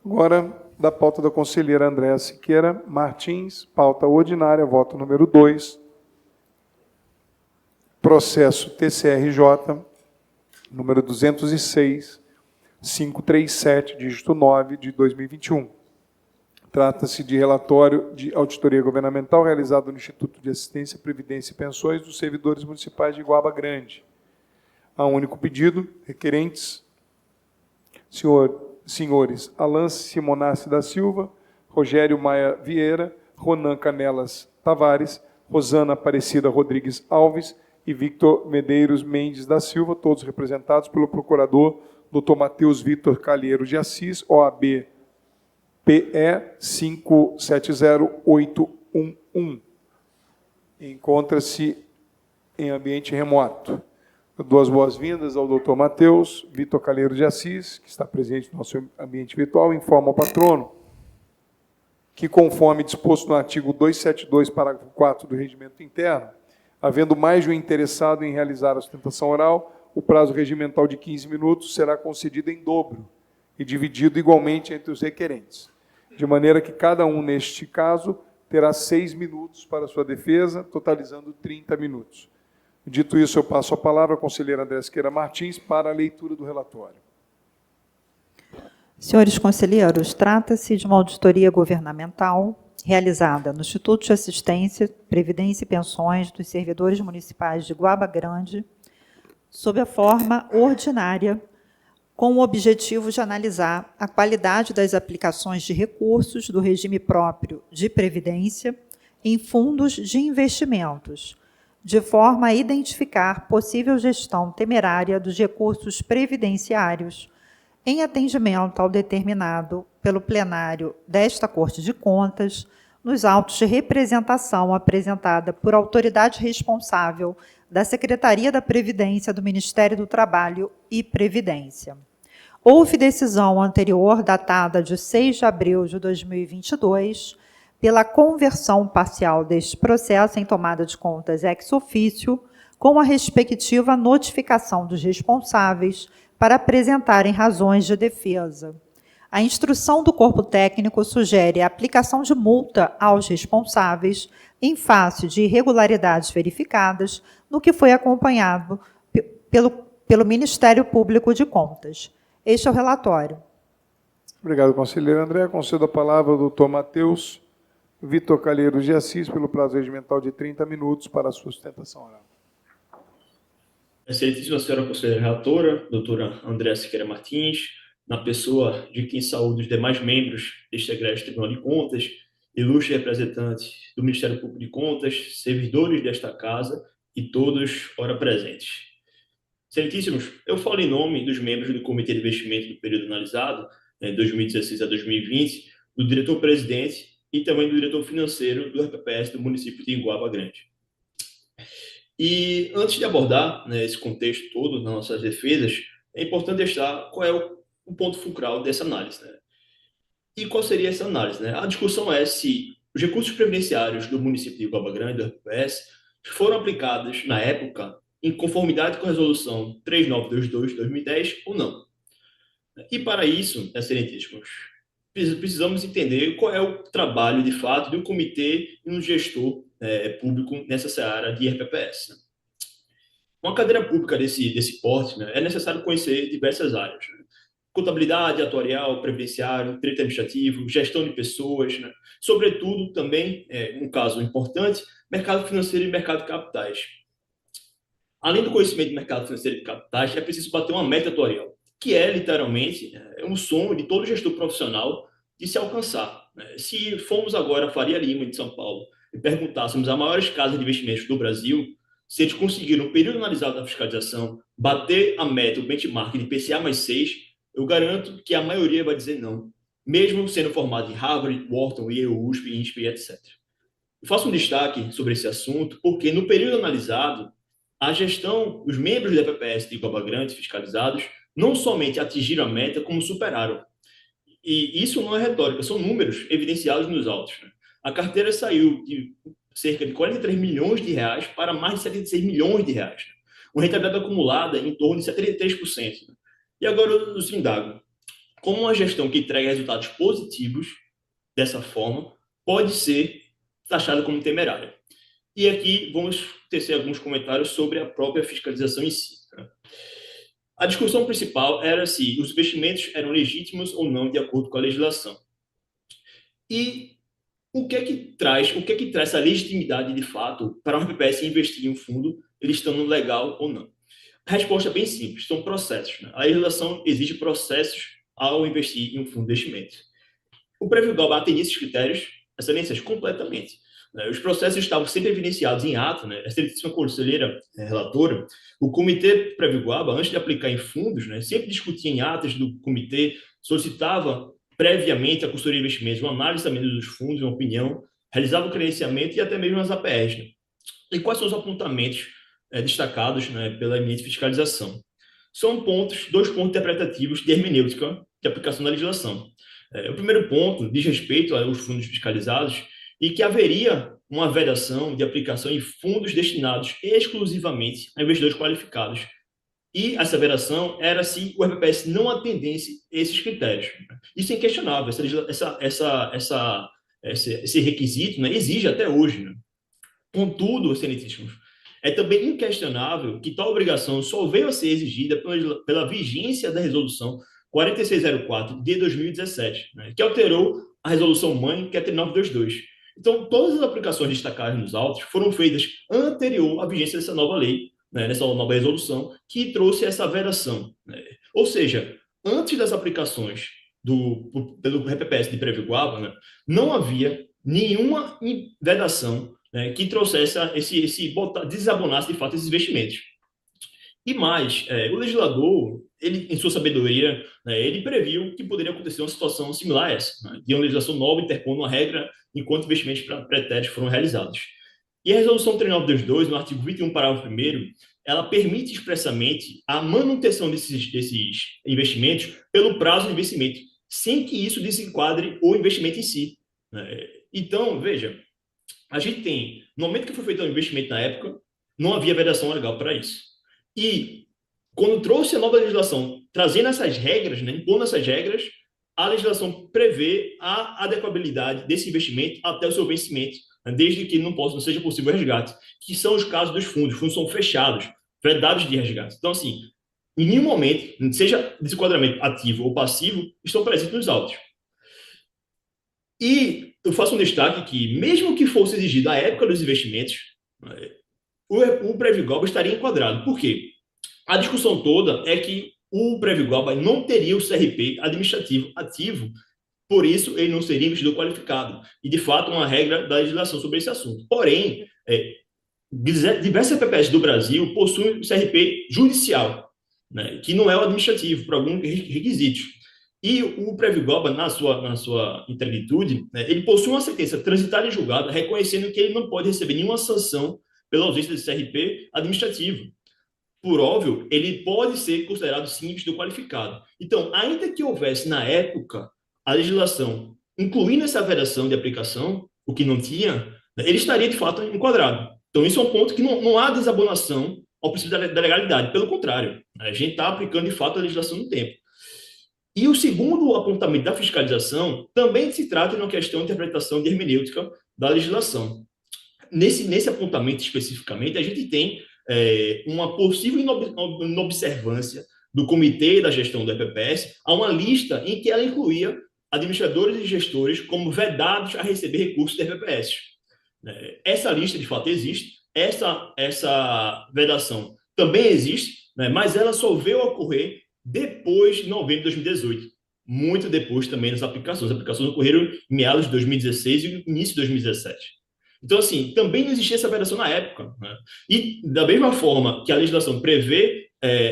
Agora, da pauta da conselheira Andréa Siqueira Martins, pauta ordinária, voto número 2, processo TCRJ, número 206, 537, dígito 9, de 2021. Trata-se de relatório de auditoria governamental realizado no Instituto de Assistência, Previdência e Pensões dos Servidores Municipais de Iguaba Grande. Há um único pedido, requerentes, senhores Alan Simonassi da Silva, Rogério Maia Vieira, Ronan Canelas Tavares, Rosana Aparecida Rodrigues Alves e Victor Medeiros Mendes da Silva, todos representados pelo procurador Dr. Matheus Vitor Calheiro de Assis, OAB PE 570811. Encontra-se em ambiente remoto. Eu dou as boas-vindas ao Dr. Matheus Vitor Calheiro de Assis, que está presente no nosso ambiente virtual, informa ao patrono que, conforme disposto no artigo 272, parágrafo 4 do Regimento Interno, havendo mais de um interessado em realizar a sustentação oral, o prazo regimental de 15 minutos será concedido em dobro e dividido igualmente entre os requerentes, de maneira que cada um, neste caso, terá 6 minutos para sua defesa, totalizando 30 minutos. Dito isso, eu passo a palavra à conselheira André Siqueira Martins para a leitura do relatório. Senhores conselheiros, trata-se de uma auditoria governamental realizada no Instituto de Assistência, Previdência e Pensões dos Servidores Municipais de Guaba Grande, sob a forma ordinária, com o objetivo de analisar a qualidade das aplicações de recursos do regime próprio de previdência em fundos de investimentos, de forma a identificar possível gestão temerária dos recursos previdenciários em atendimento ao determinado pelo plenário desta Corte de Contas, nos autos de representação apresentada por autoridade responsável da Secretaria da Previdência do Ministério do Trabalho e Previdência. Houve decisão anterior, datada de 6 de abril de 2022, pela conversão parcial deste processo em tomada de contas ex officio, com a respectiva notificação dos responsáveis para apresentarem razões de defesa. A instrução do corpo técnico sugere a aplicação de multa aos responsáveis em face de irregularidades verificadas, no que foi acompanhado pelo Ministério Público de Contas. Este é o relatório. Obrigado, conselheiro André. Concedo a palavra ao doutor Matheus Vitor Calheiro de Assis, pelo prazo regimental de 30 minutos para a sua sustentação oral. Excelentíssima senhora conselheira relatora, doutora André Siqueira Martins, na pessoa de quem saúde os demais membros deste egrégio Tribunal de Contas, ilustres representantes do Ministério Público de Contas, servidores desta casa e todos ora presentes. Excelentíssimos, eu falo em nome dos membros do Comitê de Investimento do período analisado, 2016 a 2020, do diretor-presidente e também do diretor financeiro do RPPS do município de Iguaba Grande. E antes de abordar, esse contexto todo nas nossas defesas, é importante deixar qual é o ponto fulcral dessa análise. E qual seria essa análise? A discussão é se os recursos previdenciários do município de Iguaba Grande, do RPPS, foram aplicados na época em conformidade com a resolução 3922 de 2010 ou não. E para isso, excelentíssimos, precisamos entender qual é o trabalho, de fato, do comitê e um gestor público nessa seara de RPPS. Uma cadeira pública desse porte, é necessário conhecer diversas áreas. Contabilidade, atuarial, previdenciário, direito administrativo, gestão de pessoas, sobretudo também, um caso importante, mercado financeiro e mercado de capitais. Além do conhecimento do mercado financeiro e de capitais, é preciso bater uma meta atuarial, que é, literalmente, um sonho de todo gestor profissional de se alcançar. Se formos agora a Faria Lima, de São Paulo, e perguntássemos a maiores casas de investimentos do Brasil, se eles conseguiram, no período analisado da fiscalização, bater a meta, o benchmark de IPCA mais 6, eu garanto que a maioria vai dizer não, mesmo sendo formado em Harvard, Wharton, Yale, USP, INSPE, etc. Eu faço um destaque sobre esse assunto, porque no período analisado, a gestão, os membros da PPS de Iguaba Grande fiscalizados, não somente atingiram a meta, como superaram. E isso não é retórica, são números evidenciados nos autos. A carteira saiu de cerca de 43 milhões de reais para mais de 76 milhões de reais. Uma rentabilidade acumulada em torno de 73%. E agora eu os indago. Como uma gestão que entrega resultados positivos, dessa forma, pode ser taxada como temerária? E aqui vamos tecer alguns comentários sobre a própria fiscalização em si. A discussão principal era se os investimentos eram legítimos ou não de acordo com a legislação. E o que é que traz essa legitimidade de fato para o RPPS investir em um fundo, ele estando legal ou não? A resposta é bem simples, são processos. A legislação exige processos ao investir em um fundo de investimento. O Previgal atende esses critérios, excelências, completamente. Os processos estavam sempre evidenciados em ato, né? A excelentíssima conselheira relatora, o Comitê Previguaba, antes de aplicar em fundos, né, sempre discutia em atas do comitê, solicitava previamente a consultoria de investimentos, uma análise também dos fundos, uma opinião, realizava o credenciamento e até mesmo as APRs. Né? E quais são os apontamentos destacados, né, pela eminente fiscalização? São dois pontos interpretativos de hermenêutica de aplicação da legislação. O primeiro ponto diz respeito aos fundos fiscalizados e que haveria uma vedação de aplicação em fundos destinados exclusivamente a investidores qualificados. E essa vedação era se o RPPS não atendesse esses critérios. Isso é inquestionável. Esse requisito, né, exige até hoje. Né? Contudo, excelentíssimos, é também inquestionável que tal obrigação só veio a ser exigida pela vigência da resolução 4604 de 2017, né, que alterou a resolução mãe, que é 3922. Então, todas as aplicações destacadas nos autos foram feitas anterior à vigência dessa nova lei, né, nessa nova resolução, que trouxe essa vedação. Né? Ou seja, antes das aplicações pelo RPPS de Previguaba, né, não havia nenhuma vedação, né, que trouxesse desabonasse de fato esses investimentos. E mais, o legislador, ele, em sua sabedoria, né, ele previu que poderia acontecer uma situação similar a essa, né, de uma legislação nova interpondo uma regra enquanto investimentos pretéritos foram realizados. E a resolução 3922, no artigo 21, parágrafo 1º, ela permite expressamente a manutenção desses investimentos pelo prazo de investimento, sem que isso desenquadre o investimento em si. Né? Então, veja, a gente tem, no momento que foi feito o investimento na época, não havia vedação legal para isso. E quando trouxe a nova legislação, trazendo essas regras, né, impondo essas regras, a legislação prevê a adequabilidade desse investimento até o seu vencimento, né, desde que não seja possível resgate, que são os casos dos fundos. Os fundos são fechados, vedados de resgate. Então, assim, em nenhum momento, seja desenquadramento ativo ou passivo, estão presentes nos autos. E eu faço um destaque que, mesmo que fosse exigido à época dos investimentos, o Previguaba estaria enquadrado. Por quê? A discussão toda é que o Previguaba não teria o CRP administrativo ativo, por isso ele não seria investidor qualificado. E, de fato, uma regra da legislação sobre esse assunto. Porém, diversas PPS do Brasil possuem o CRP judicial, né, que não é o administrativo, por alguns requisitos. E o Previguaba, na sua integritude, né, ele possui uma sentença transitada e julgada, reconhecendo que ele não pode receber nenhuma sanção pela ausência desse CRP administrativo. Por óbvio, ele pode ser considerado sim investidor qualificado. Então, ainda que houvesse, na época, a legislação incluindo essa vedação de aplicação, o que não tinha, ele estaria, de fato, enquadrado. Então, isso é um ponto que não há desabonação ao princípio da legalidade. Pelo contrário, a gente está aplicando, de fato, a legislação no tempo. E o segundo apontamento da fiscalização também se trata de uma questão de interpretação de hermenêutica da legislação. Nesse apontamento especificamente, a gente tem uma possível inobservância do Comitê da Gestão do EPPS a uma lista em que ela incluía administradores e gestores como vedados a receber recursos do EPPS. Essa lista, de fato, existe. Essa vedação também existe, né, mas ela só veio a ocorrer depois de novembro de 2018. Muito depois também das aplicações. As aplicações ocorreram em meados de 2016 e início de 2017. Então, assim, também não existia essa vedação na época. Né? E, da mesma forma que a legislação prevê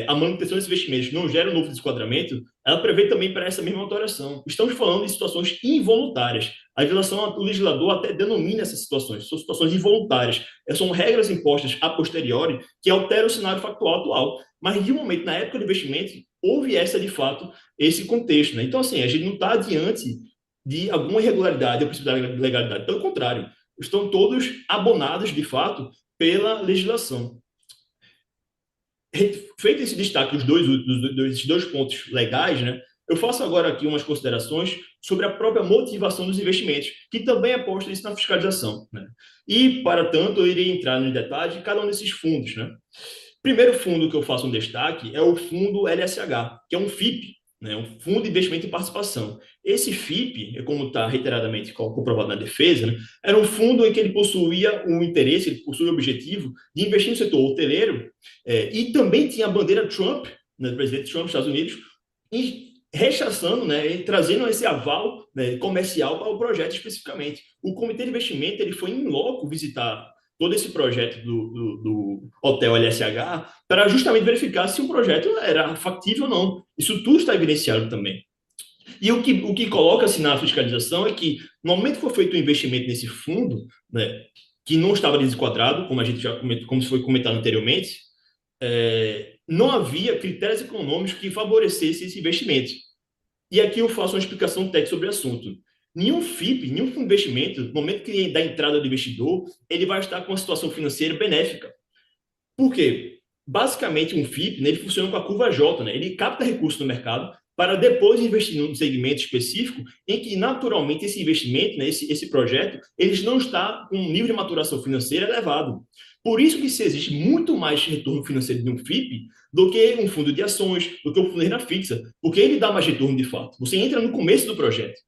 a manutenção desses investimentos não gera um novo desquadramento, ela prevê também para essa mesma alteração. Estamos falando de situações involuntárias. A legislação, o legislador até denomina essas situações, são situações involuntárias. São regras impostas a posteriori que alteram o cenário factual atual. Mas, de momento, na época do investimento, houve de fato, esse contexto. Né? Então, assim, a gente não está diante de alguma irregularidade ou princípio da legalidade. Pelo contrário, estão todos abonados, de fato, pela legislação. Feito esse destaque desses dois pontos legais, né, eu faço agora aqui umas considerações sobre a própria motivação dos investimentos, que também é posta isso na fiscalização. Né? E, para tanto, eu irei entrar no detalhe de cada um desses fundos. Né? Primeiro fundo que eu faço um destaque é o fundo LSH, que é um FIP, né, um Fundo de Investimento em Participação. Esse FIP, como está reiteradamente comprovado na defesa, né, era um fundo em que ele possuía um interesse, ele possuía o objetivo de investir no setor hoteleiro e também tinha a bandeira Trump, né, do presidente Trump dos Estados Unidos, rechaçando, né, e trazendo esse aval, né, comercial para o projeto especificamente. O comitê de investimento ele foi em loco visitar todo esse projeto do Hotel LSH para justamente verificar se o projeto era factível ou não. Isso tudo está evidenciado também. E o que coloca-se na fiscalização é que, no momento que foi feito o investimento nesse fundo, né, que não estava desenquadrado, como a gente já comentou, como foi comentado anteriormente, não havia critérios econômicos que favorecessem esse investimento. E aqui eu faço uma explicação técnica sobre o assunto. Nenhum FIP, nenhum fundo de investimento, no momento que dá entrada do investidor, ele vai estar com uma situação financeira benéfica. Por quê? Basicamente, um FIP, né, ele funciona com a curva J, né? Ele capta recursos no mercado para depois investir num segmento específico em que, naturalmente, esse investimento, né, esse projeto, eles não está com um nível de maturação financeira elevado. Por isso que se existe muito mais retorno financeiro de um FIP do que um fundo de ações, do que um fundo de renda fixa, porque ele dá mais retorno de fato. Você entra no começo do projeto.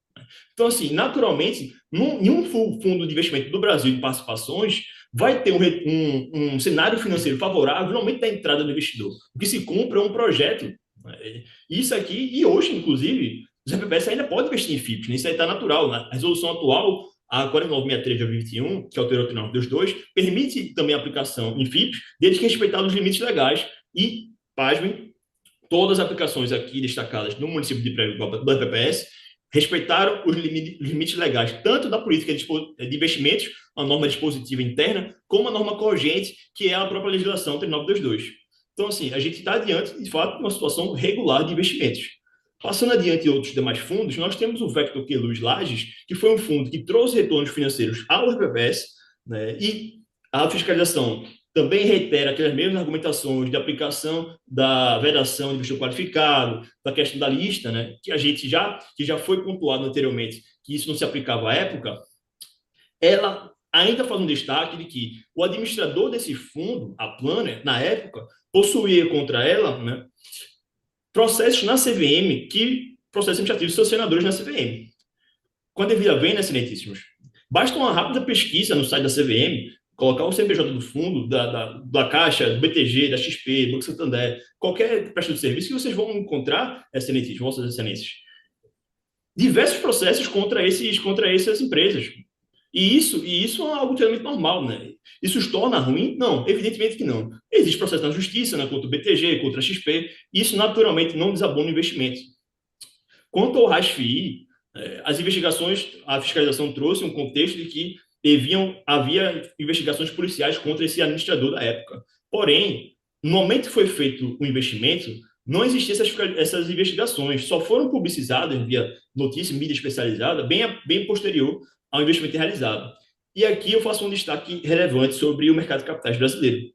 Então, assim, naturalmente, nenhum fundo de investimento do Brasil de participações vai ter um cenário financeiro favorável no momento da entrada do investidor. O que se compra é um projeto. Isso aqui, e hoje, inclusive, os FPPs ainda podem investir em FIPs, né? Isso aí está natural. Né? A resolução atual, a 4963 de 2021, que alterou o 922, permite também a aplicação em FIPs, desde que respeitar os limites legais. E, pasmem, todas as aplicações aqui destacadas no município de Prévio do FPPS respeitaram os limites legais, tanto da política de investimentos, a norma dispositiva interna, como a norma corrigente, que é a própria legislação 3922. Então, assim, a gente está diante, de fato, de uma situação regular de investimentos. Passando adiante outros demais fundos, nós temos o Vector Queluz Lages, que foi um fundo que trouxe retornos financeiros ao FPPS, né, e a fiscalização também reitera aquelas mesmas argumentações de aplicação da vedação de investidor qualificado, da questão da lista, né, que a gente já foi pontuado anteriormente, que isso não se aplicava à época. Ela ainda faz um destaque de que o administrador desse fundo, a Planner, na época, possuía contra ela, né, processos na CVM, processos administrativos sancionadores na CVM. Quando a devida vem, né, excelentíssimos, basta uma rápida pesquisa no site da CVM, colocar o CNPJ do fundo, da Caixa, do BTG, da XP, do Banco Santander, qualquer prestador de serviço que vocês vão encontrar, excelentíssimos, vossas excelências, diversos processos contra essas empresas. E isso é algo totalmente normal, né? Isso os torna ruim? Não, evidentemente que não. Existe processo na justiça, né, contra o BTG, contra a XP, e isso naturalmente não desabona o investimento. Quanto ao RASFI, as investigações, a fiscalização trouxe um contexto de que havia investigações policiais contra esse administrador da época. Porém, no momento que foi feito o investimento, não existiam essas investigações, só foram publicizadas via notícia, mídia especializada, bem posterior ao investimento realizado. E aqui eu faço um destaque relevante sobre o mercado de capitais brasileiro,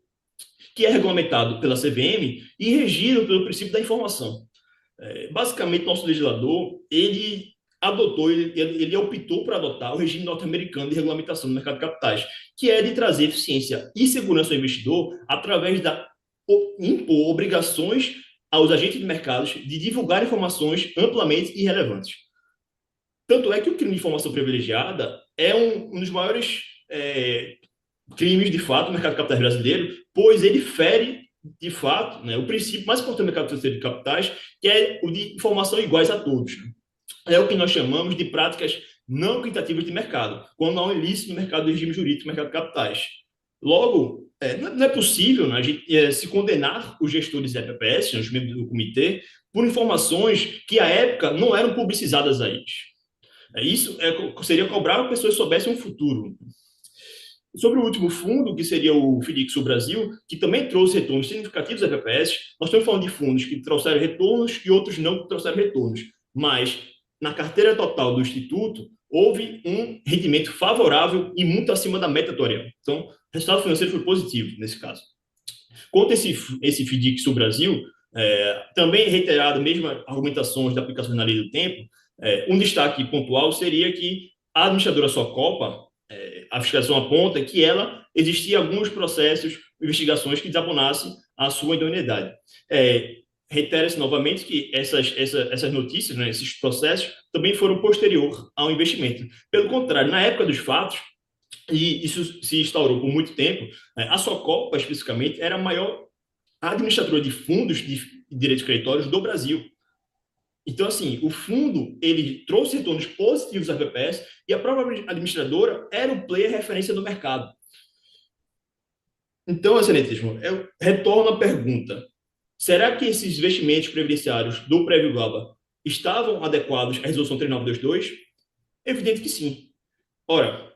que é regulamentado pela CVM e regido pelo princípio da informação. Basicamente, nosso legislador, ele optou por adotar o regime norte-americano de regulamentação do mercado de capitais, que é de trazer eficiência e segurança ao investidor através da impor obrigações aos agentes de mercados de divulgar informações amplamente irrelevantes. Tanto é que o crime de informação privilegiada é um dos maiores crimes, de fato, do mercado de capitais brasileiro, pois ele fere, de fato, né, o princípio mais importante do mercado financeiro de capitais, que é o de informação iguais a todos. É o que nós chamamos de práticas não equitativas de mercado, quando há um ilícito no mercado do regime jurídico do mercado de capitais. Logo, não é possível, né, a gente se condenar os gestores da EPPS, os membros do comitê, por informações que, à época, não eram publicizadas a eles. Isso seria cobrar que as pessoas soubessem um futuro. Sobre o último fundo, que seria o FDIC Brasil, que também trouxe retornos significativos da EPPS, nós estamos falando de fundos que trouxeram retornos e outros não que trouxeram retornos. Mas, na carteira total do Instituto, houve um rendimento favorável e muito acima da meta atuarial. Então, o resultado financeiro foi positivo, nesse caso. Quanto a esse FDIC Brasil, também reiterado, mesmo argumentações da aplicação na lei do tempo, um destaque pontual seria que a administradora Socopa, a fiscalização aponta que existia alguns processos, investigações que desabonassem a sua idoneidade. Reitera-se novamente que essas notícias, né, esses processos, também foram posterior ao investimento. Pelo contrário, na época dos fatos, e isso se instaurou por muito tempo, a Socopa, especificamente, era a maior administradora de fundos de direitos creditórios do Brasil. Então, assim, o fundo, ele trouxe retornos positivos à VPS e a própria administradora era o player referência do mercado. Então, excelentíssimo, eu retorno à pergunta. Será que esses investimentos previdenciários do Prévio GABA estavam adequados à Resolução 3922? Evidente que sim. Ora,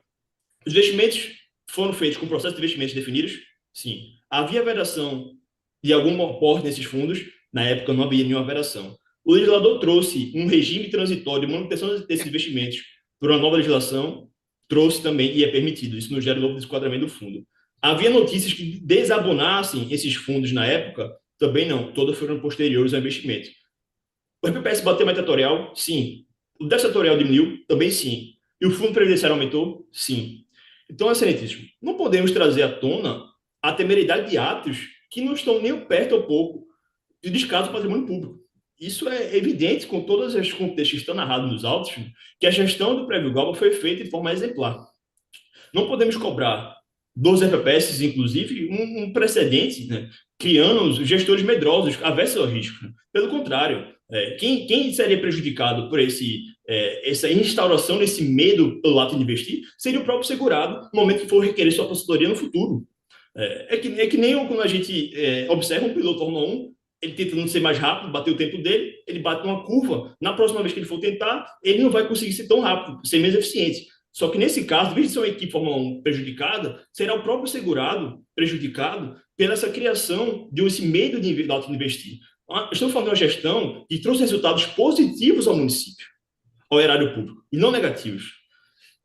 os investimentos foram feitos com processos de investimentos definidos? Sim. Havia vedação de algum aporte nesses fundos? Na época não havia nenhuma vedação. O legislador trouxe um regime transitório de manutenção desses investimentos por uma nova legislação, trouxe também e é permitido. Isso não gera novo desquadramento do fundo. Havia notícias que desabonassem esses fundos na época? Também não. Todas foram posteriores ao investimento. O RPPS bateu mais setorial? Sim. O déficit setorial diminuiu? Também sim. E o fundo previdenciário aumentou? Sim. Então, excelentíssimo, não podemos trazer à tona a temeridade de atos que não estão nem perto ou pouco de descaso do patrimônio público. Isso é evidente com todos os contextos que estão narrados nos autos, que a gestão do Prévio GABA foi feita de forma exemplar. Não podemos cobrar dos RPPS, inclusive, um precedente, né, criando os gestores medrosos, aversos ao risco. Pelo contrário, quem seria prejudicado por essa instauração desse medo pelo ato de investir seria o próprio segurado no momento que for requerer sua aposentadoria no futuro. É que nem quando a gente observa um piloto Fórmula 1, ele tentando ser mais rápido, bater o tempo dele, ele bate uma curva, na próxima vez que ele for tentar, ele não vai conseguir ser tão rápido, ser menos eficiente. Só que nesse caso, em vez de ser uma equipe Fórmula 1 prejudicada, será o próprio segurado prejudicado pela essa criação de esse medo de auto-investir. Estamos falando de uma gestão que trouxe resultados positivos ao município, ao erário público, e não negativos.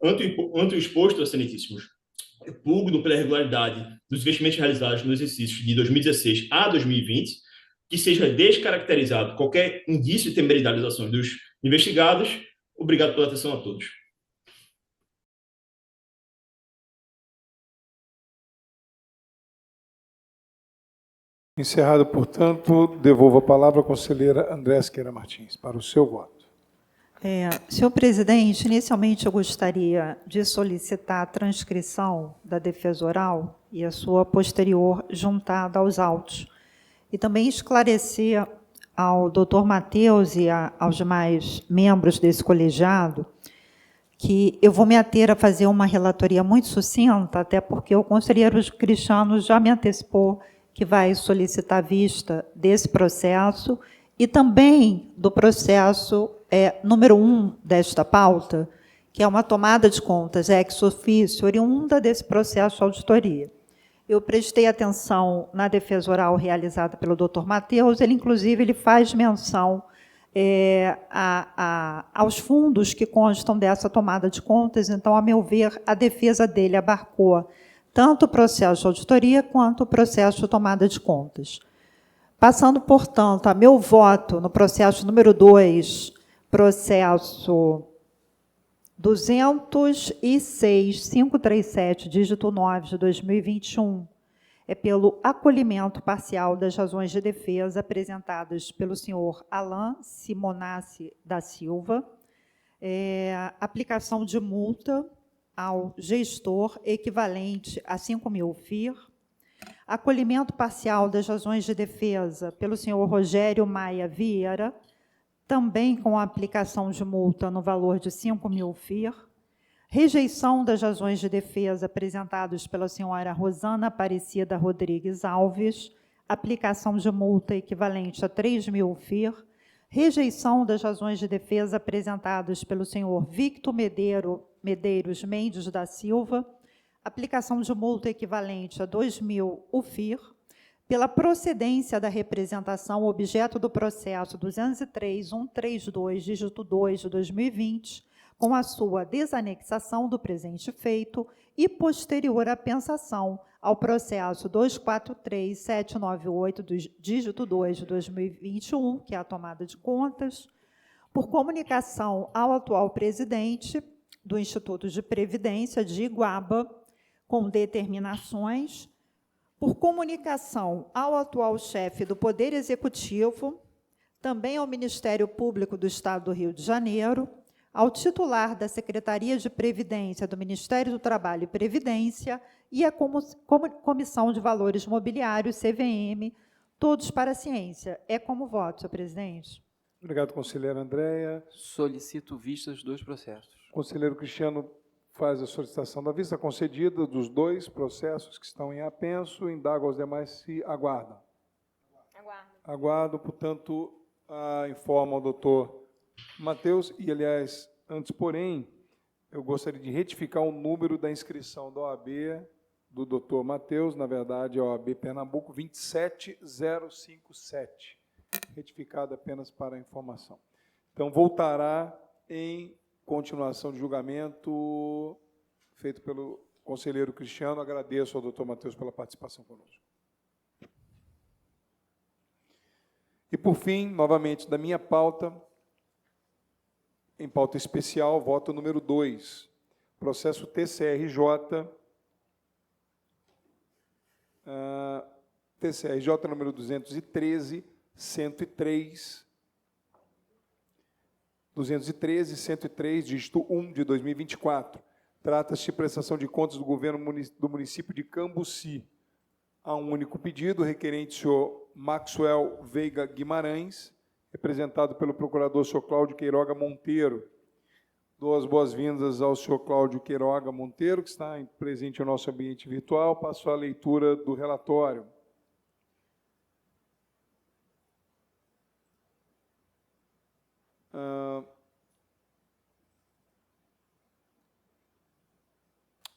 Ante o exposto, excelentíssimos, eu pugno pela regularidade dos investimentos realizados nos exercícios de 2016 a 2020, que seja descaracterizado qualquer indício de temeridade das ações dos investigados. Obrigado pela atenção a todos. Encerrado, portanto, devolvo a palavra à conselheira Andréa Siqueira Martins, para o seu voto. Senhor presidente, inicialmente eu gostaria de solicitar a transcrição da defesa oral e a sua posterior juntada aos autos. E também esclarecer ao doutor Matheus e aos demais membros desse colegiado que eu vou me ater a fazer uma relatoria muito sucinta, até porque o conselheiro Cristiano já me antecipou que vai solicitar vista desse processo e também do processo número 1 desta pauta, que é uma tomada de contas ex officio oriunda desse processo de auditoria. Eu prestei atenção na defesa oral realizada pelo doutor Matheus, ele faz menção aos fundos que constam dessa tomada de contas, então, a meu ver, a defesa dele abarcou tanto o processo de auditoria quanto o processo de tomada de contas. Passando, portanto, a meu voto no processo número 2, processo 206.537, dígito 9 de 2021, é pelo acolhimento parcial das razões de defesa apresentadas pelo senhor Alain Simonassi da Silva, aplicação de multa ao gestor equivalente a 5.000 FIR, acolhimento parcial das razões de defesa pelo senhor Rogério Maia Vieira, também com a aplicação de multa no valor de 5.000 FIR, rejeição das razões de defesa apresentadas pela senhora Rosana Aparecida Rodrigues Alves, aplicação de multa equivalente a 3.000 FIR, rejeição das razões de defesa apresentadas pelo senhor Victor Medeiros Mendes da Silva, aplicação de multa equivalente a 2.000 UFIR, pela procedência da representação objeto do processo 203.132, dígito 2 de 2020, com a sua desanexação do presente feito e posterior apensação ao processo 243.798, dígito 2 de 2021, que é a tomada de contas, por comunicação ao atual presidente do Instituto de Previdência de Iguaba, com determinações, por comunicação ao atual chefe do Poder Executivo, também ao Ministério Público do Estado do Rio de Janeiro, ao titular da Secretaria de Previdência do Ministério do Trabalho e Previdência e à Comissão de Valores Mobiliários, CVM, todos para a ciência. É como voto, senhor presidente. Obrigado, conselheira Andréia. Solicito vista dos dois processos. O conselheiro Cristiano faz a solicitação da vista concedida dos dois processos que estão em apenso. Indago aos demais se aguardam. Aguardo. Aguardo, portanto, informo ao doutor Matheus. E, aliás, antes, porém, eu gostaria de retificar o número da inscrição da OAB do doutor Matheus, na verdade, a OAB Pernambuco 27057, retificado apenas para a informação. Então, voltará em continuação de julgamento feito pelo conselheiro Cristiano. Agradeço ao doutor Matheus pela participação conosco. E, por fim, novamente, da minha pauta, em pauta especial, voto número 2, processo TCRJ, TCRJ número 213, 103, 103, dígito 1, de 2024. Trata-se de prestação de contas do governo do município de Cambuci. Há um único pedido, requerente senhor Maxwell Veiga Guimarães, representado pelo procurador senhor Cláudio Queiroga Monteiro. Dou as boas-vindas ao senhor Cláudio Queiroga Monteiro, que está presente no nosso ambiente virtual. Passo a leitura do relatório.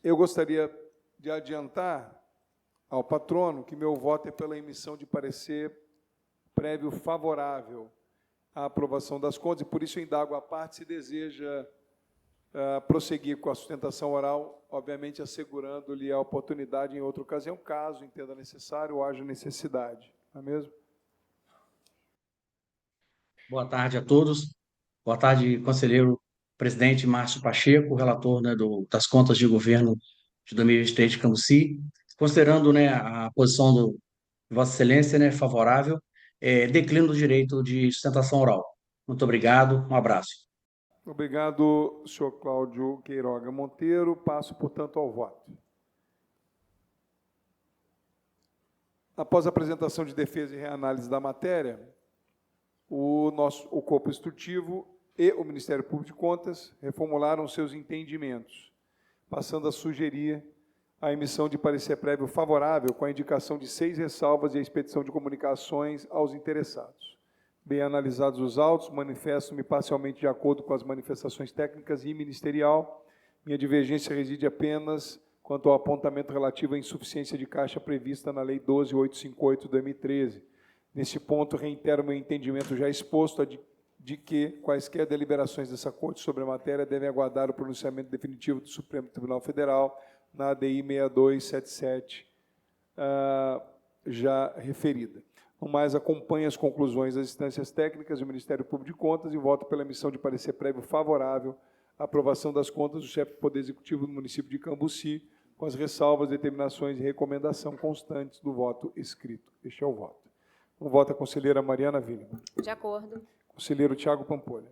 Eu gostaria de adiantar ao patrono que meu voto é pela emissão de parecer prévio favorável à aprovação das contas, e por isso indago à parte se deseja prosseguir com a sustentação oral, obviamente assegurando-lhe a oportunidade em outra ocasião, caso entenda necessário ou haja necessidade. Não é mesmo? Boa tarde a todos. Boa tarde, conselheiro presidente Márcio Pacheco, relator, né, das contas de governo de 2023 de Cambuci. Considerando, né, a posição de Vossa Excelência, né, favorável, declino do direito de sustentação oral. Muito obrigado, um abraço. Obrigado, senhor Cláudio Queiroga Monteiro. Passo, portanto, ao voto. Após a apresentação de defesa e reanálise da matéria, o corpo instrutivo e o Ministério Público de Contas reformularam seus entendimentos, passando a sugerir a emissão de parecer prévio favorável com a indicação de 6 ressalvas e a expedição de comunicações aos interessados. Bem analisados os autos, manifesto-me parcialmente de acordo com as manifestações técnicas e ministerial. Minha divergência reside apenas quanto ao apontamento relativo à insuficiência de caixa prevista na Lei 12.858 de 2013. Neste ponto, reitero meu entendimento já exposto de que quaisquer deliberações dessa Corte sobre a matéria devem aguardar o pronunciamento definitivo do Supremo Tribunal Federal na ADI 6277, já referida. No mais, acompanho as conclusões das instâncias técnicas do Ministério Público de Contas e voto pela emissão de parecer prévio favorável à aprovação das contas do chefe do Poder Executivo do município de Cambuci, com as ressalvas, determinações e recomendação constantes do voto escrito. Este é o voto. O voto a conselheira Mariana Villeman. De acordo. Conselheiro Tiago Pampolha.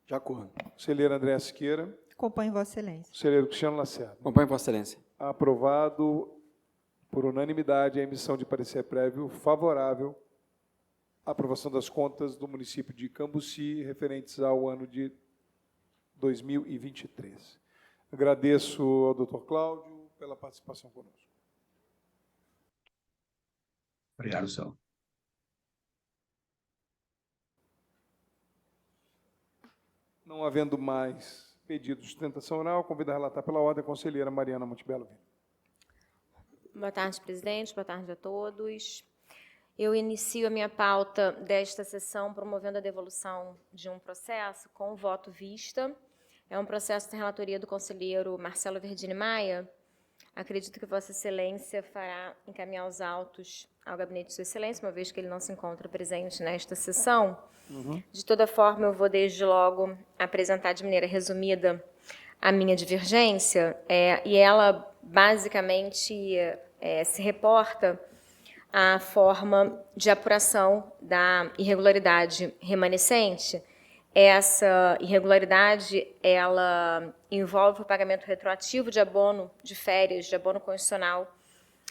De acordo. Conselheira Andréa Siqueira. Acompanho Vossa Excelência. Conselheiro Cristiano Lacerda. Acompanho Vossa Excelência. Aprovado por unanimidade a emissão de parecer prévio favorável à aprovação das contas do município de Cambuci, referentes ao ano de 2023. Agradeço ao doutor Cláudio pela participação conosco. Obrigado, senhor. Não havendo mais pedido de sustentação oral, convido a relatar pela ordem a conselheira Mariana Montebello. Boa tarde, presidente. Boa tarde a todos. Eu inicio a minha pauta desta sessão promovendo a devolução de um processo com o voto vista. É um processo da relatoria do conselheiro Marcelo Verdini Maia. Acredito que Vossa Excelência fará encaminhar os autos ao gabinete de Sua Excelência, uma vez que ele não se encontra presente nesta sessão. De toda forma, eu vou desde logo apresentar de maneira resumida a minha divergência, e ela basicamente se reporta à forma de apuração da irregularidade remanescente. Essa irregularidade, ela envolve o pagamento retroativo de abono de férias, de abono constitucional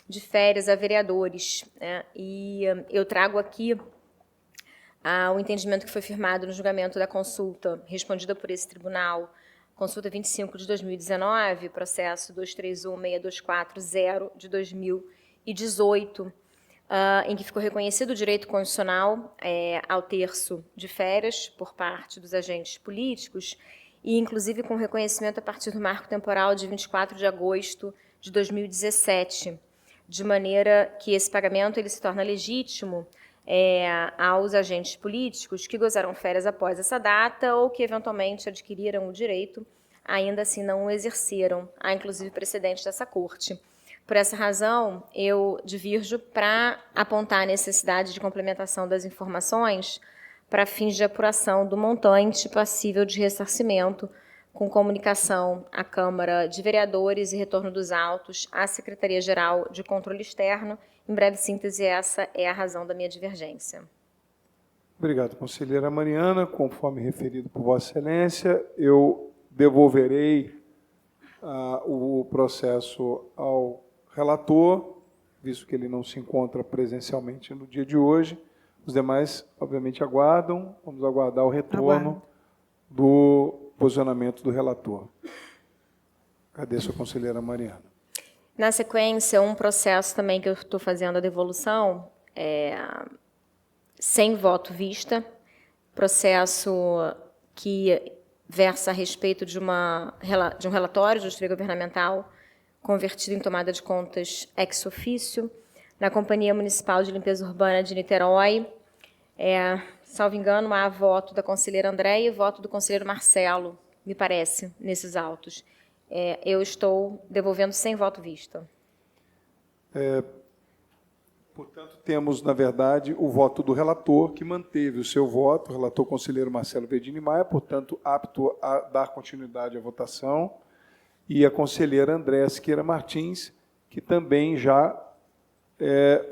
de férias a vereadores, né? E eu trago aqui ao entendimento que foi firmado no julgamento da consulta respondida por esse tribunal, consulta 25 de 2019, processo 2316240 de 2018, em que ficou reconhecido o direito constitucional ao terço de férias por parte dos agentes políticos, e inclusive com reconhecimento a partir do marco temporal de 24 de agosto de 2017, de maneira que esse pagamento ele se torna legítimo aos agentes políticos que gozaram férias após essa data ou que eventualmente adquiriram o direito, ainda assim não o exerceram. Há, inclusive, precedente dessa Corte. Por essa razão, eu divirjo para apontar a necessidade de complementação das informações para fins de apuração do montante passível de ressarcimento, com comunicação à Câmara de Vereadores e retorno dos autos à Secretaria-Geral de Controle Externo. Em breve síntese, essa é a razão da minha divergência. Obrigado, conselheira Mariana. Conforme referido por Vossa Excelência, eu devolverei o processo ao relator, visto que ele não se encontra presencialmente no dia de hoje. Os demais, obviamente, aguardam. Vamos aguardar o retorno do posicionamento do relator. Agradeço a conselheira Mariana. Na sequência, um processo também que eu estou fazendo a devolução, sem voto vista, processo que versa a respeito de um relatório de justiça governamental convertido em tomada de contas ex officio, na Companhia Municipal de Limpeza Urbana de Niterói. Salvo engano, há voto da conselheira Andréia e voto do conselheiro Marcelo, me parece, nesses autos. Eu estou devolvendo sem voto vista. Portanto, temos, na verdade, o voto do relator, que manteve o seu voto, o relator conselheiro Marcelo Verdini Maia, portanto, apto a dar continuidade à votação, e a conselheira Andréa Siqueira Martins, que também já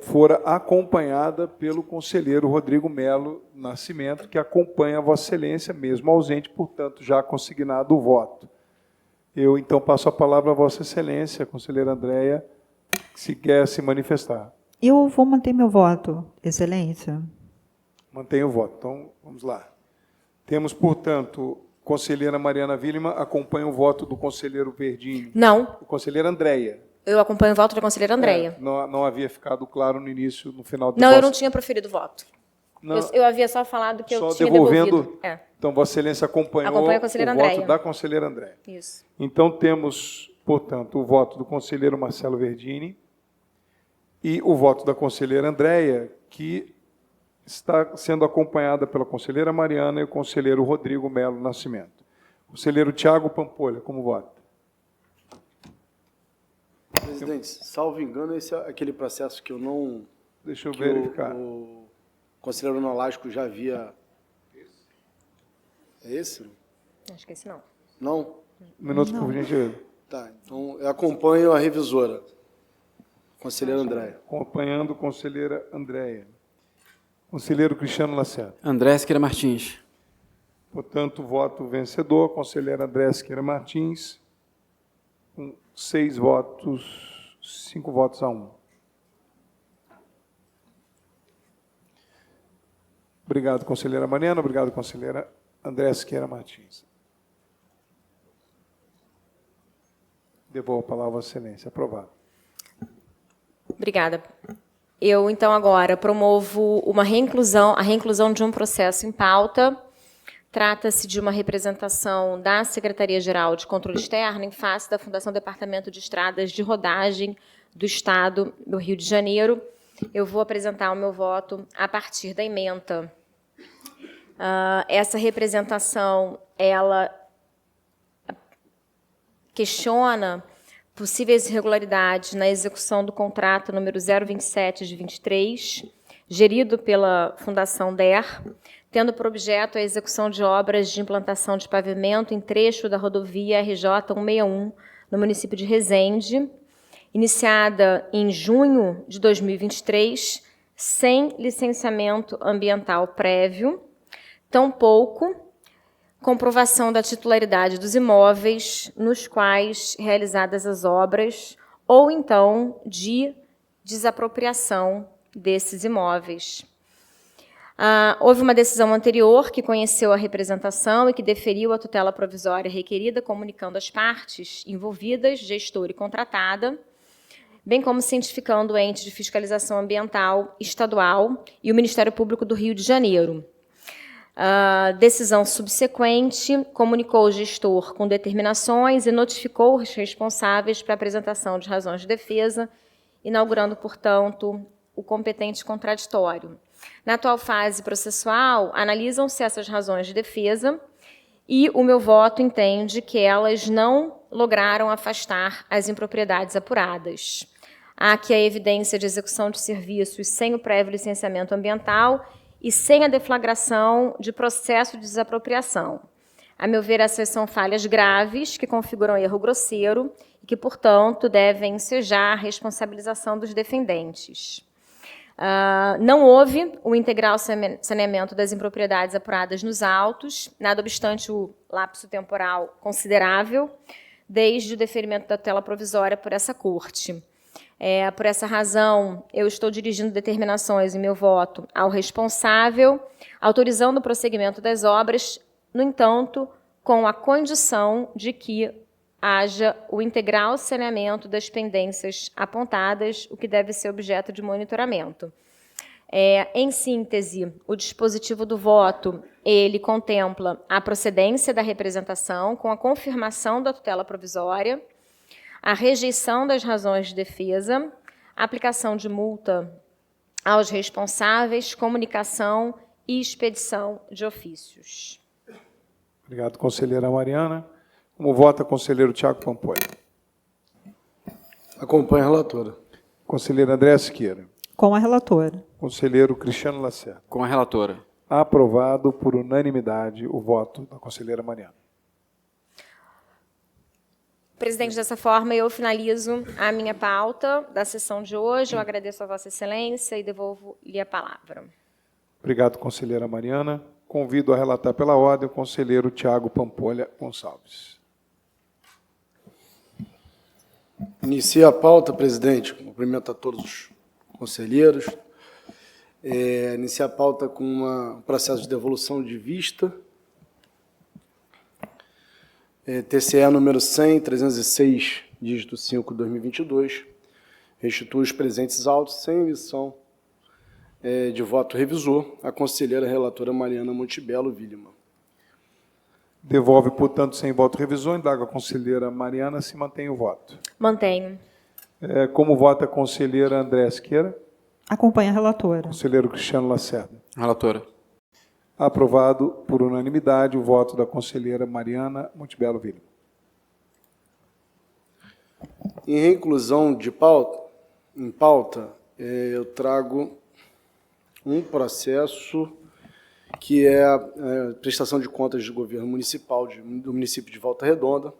fora acompanhada pelo conselheiro Rodrigo Melo Nascimento, que acompanha Vossa Excelência, mesmo ausente, portanto, já consignado o voto. Eu, então, passo a palavra a Vossa Excelência, a conselheira Andréa, se quer se manifestar. Eu vou manter meu voto, Excelência. Mantenha o voto. Então, vamos lá. Temos, portanto, conselheira Mariana Willimann acompanha o voto do conselheiro Verdini. Não. O conselheiro Andréia. Eu acompanho o voto da conselheira Andréia. Não havia ficado claro no início, no final do Não, eu não tinha proferido voto. Não, eu havia só falado que eu só tinha devolvendo. devolvido. Então, Vossa Excelência acompanhou Acompanha a conselheira o voto Andréia. da conselheira Andréia. Isso. Então, temos, portanto, o voto do conselheiro Marcelo Verdini e o voto da conselheira Andréia, que está sendo acompanhada pela conselheira Mariana e o conselheiro Rodrigo Melo Nascimento. Conselheiro Tiago Pampolha, como vota? Presidente, salvo engano, esse é aquele processo que eu não... Deixa eu verificar. O conselheiro Nolasco já havia... É esse? Acho que esse não. Não? Um minuto, por gentileza. Tá, então eu acompanho a revisora, conselheira Andréia. Acompanhando a conselheira Andréia. Conselheiro Cristiano Lacerda. André Siqueira Martins. Portanto, voto vencedor, conselheira André Siqueira Martins, com 6 votos, 5 votos a 1. Obrigado, conselheira Mariana. Obrigado, conselheira André Siqueira Martins. Devolvo a palavra à Vossa Excelência. Aprovado. Obrigada. Eu, então, agora promovo a reinclusão de um processo em pauta. Trata-se de uma representação da Secretaria-Geral de Controle Externo em face da Fundação Departamento de Estradas de Rodagem do Estado do Rio de Janeiro. Eu vou apresentar o meu voto a partir da ementa. Essa representação, ela questiona possíveis irregularidades na execução do contrato número 027 de 23, gerido pela Fundação DER, tendo por objeto a execução de obras de implantação de pavimento em trecho da rodovia RJ 161, no município de Resende, iniciada em junho de 2023, sem licenciamento ambiental prévio, tampouco comprovação da titularidade dos imóveis nos quais realizadas as obras, ou então de desapropriação desses imóveis. Houve uma decisão anterior que conheceu a representação e que deferiu a tutela provisória requerida, comunicando às partes envolvidas, gestor e contratada, bem como cientificando o ente de fiscalização ambiental estadual e o Ministério Público do Rio de Janeiro. A decisão subsequente comunicou o gestor com determinações e notificou os responsáveis para a apresentação de razões de defesa, inaugurando, portanto, o competente contraditório. Na atual fase processual, analisam-se essas razões de defesa e o meu voto entende que elas não lograram afastar as impropriedades apuradas. Há aqui a evidência de execução de serviços sem o prévio licenciamento ambiental e sem a deflagração de processo de desapropriação. A meu ver, essas são falhas graves que configuram erro grosseiro e que, portanto, devem ensejar a responsabilização dos defendentes. Não houve o integral saneamento das impropriedades apuradas nos autos, nada obstante o lapso temporal considerável, desde o deferimento da tutela provisória por essa Corte. Por essa razão, eu estou dirigindo determinações em meu voto ao responsável, autorizando o prosseguimento das obras, no entanto, com a condição de que haja o integral saneamento das pendências apontadas, o que deve ser objeto de monitoramento. Em síntese, o dispositivo do voto, ele contempla a procedência da representação com a confirmação da tutela provisória, a rejeição das razões de defesa, a aplicação de multa aos responsáveis, comunicação e expedição de ofícios. Obrigado, conselheira Mariana. Como vota, conselheiro Tiago Pampolha? Acompanho a relatora. Conselheira Andréa Siqueira. Com a relatora. Conselheiro Cristiano Lacerda. Com a relatora. Aprovado por unanimidade o voto da conselheira Mariana. Presidente, dessa forma, eu finalizo a minha pauta da sessão de hoje. Eu agradeço a Vossa Excelência e devolvo-lhe a palavra. Obrigado, conselheira Mariana. Convido a relatar pela ordem o conselheiro Tiago Pampolha Gonçalves. Inicia a pauta, presidente. Cumprimento a todos os conselheiros. Inicia a pauta com um processo de devolução de vista. TCE número 100, 306, dígito 5, 2022. Restitui os presentes autos sem emissão de voto revisor à conselheira relatora Mariana Montebello Williman. Devolve, portanto, sem voto revisor. Indago a conselheira Mariana se mantém o voto. Mantenho. Como vota a conselheira Andréa Siqueira? Acompanha a relatora. Conselheiro Cristiano Lacerda. Relatora. Aprovado por unanimidade o voto da conselheira Mariana Montebello Williman. Em reinclusão de pauta, eu trago um processo que é a prestação de contas de governo municipal do município de Volta Redonda,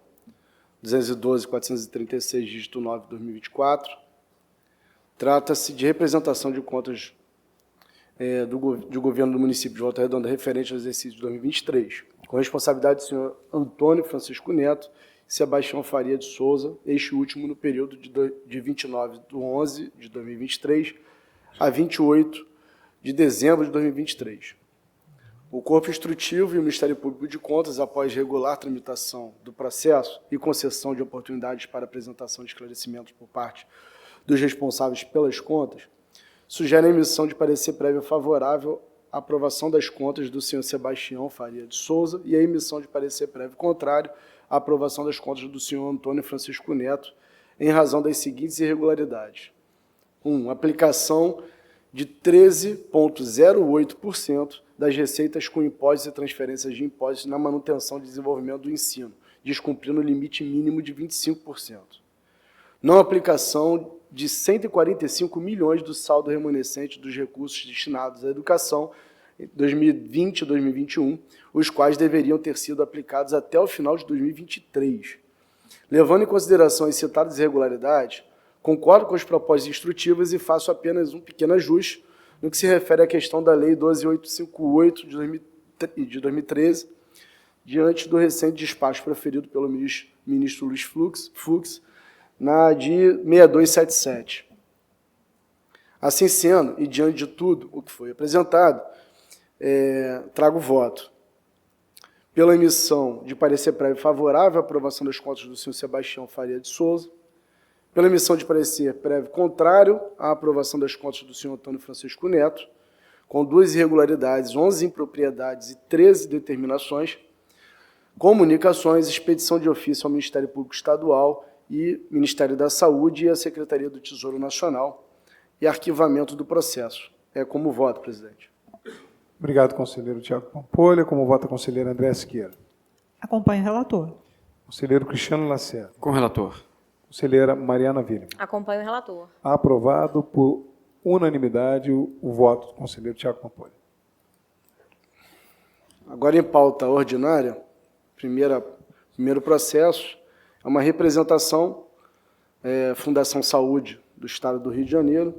212.436, dígito 9, 2024. Trata-se de representação de contas do governo do município de Volta Redonda referente ao exercício de 2023, com responsabilidade do senhor Antônio Francisco Neto e Sebastião Faria de Souza, este último no período de 29/11/2023 a 28 de dezembro de 2023. O Corpo Instrutivo e o Ministério Público de Contas, após regular tramitação do processo e concessão de oportunidades para apresentação de esclarecimentos por parte dos responsáveis pelas contas, sugere a emissão de parecer prévio favorável à aprovação das contas do senhor Sebastião Faria de Souza e a emissão de parecer prévio contrário à aprovação das contas do senhor Antônio Francisco Neto, em razão das seguintes irregularidades. 1. Aplicação de 13,08% das receitas com impostos e transferências de impostos na manutenção e desenvolvimento do ensino, descumprindo o limite mínimo de 25%. Não aplicação de 145 milhões do saldo remanescente dos recursos destinados à educação em 2020 e 2021, os quais deveriam ter sido aplicados até o final de 2023. Levando em consideração as citadas irregularidades, concordo com as propostas instrutivas e faço apenas um pequeno ajuste no que se refere à questão da Lei 12.858 de 2013, diante do recente despacho proferido pelo ministro Luiz Fux, na de 6277. Assim sendo, e diante de tudo o que foi apresentado, trago voto pela emissão de parecer prévio favorável à aprovação das contas do senhor Sebastião Faria de Souza, pela emissão de parecer prévio contrário à aprovação das contas do senhor Antônio Francisco Neto, com 2 irregularidades, 11 impropriedades e 13 determinações, comunicações, expedição de ofício ao Ministério Público Estadual e Ministério da Saúde e à Secretaria do Tesouro Nacional e arquivamento do processo. É como voto, presidente. Obrigado, conselheiro Tiago Pampolha. Como vota a conselheira Andréa Siqueira? Acompanho o relator. Conselheiro Cristiano Lacerda. Com o relator. Conselheira Mariana Villa. Acompanho o relator. Aprovado por unanimidade o voto do conselheiro Tiago Pampolha. Agora, em pauta ordinária, primeiro processo é uma representação, Fundação Saúde do Estado do Rio de Janeiro,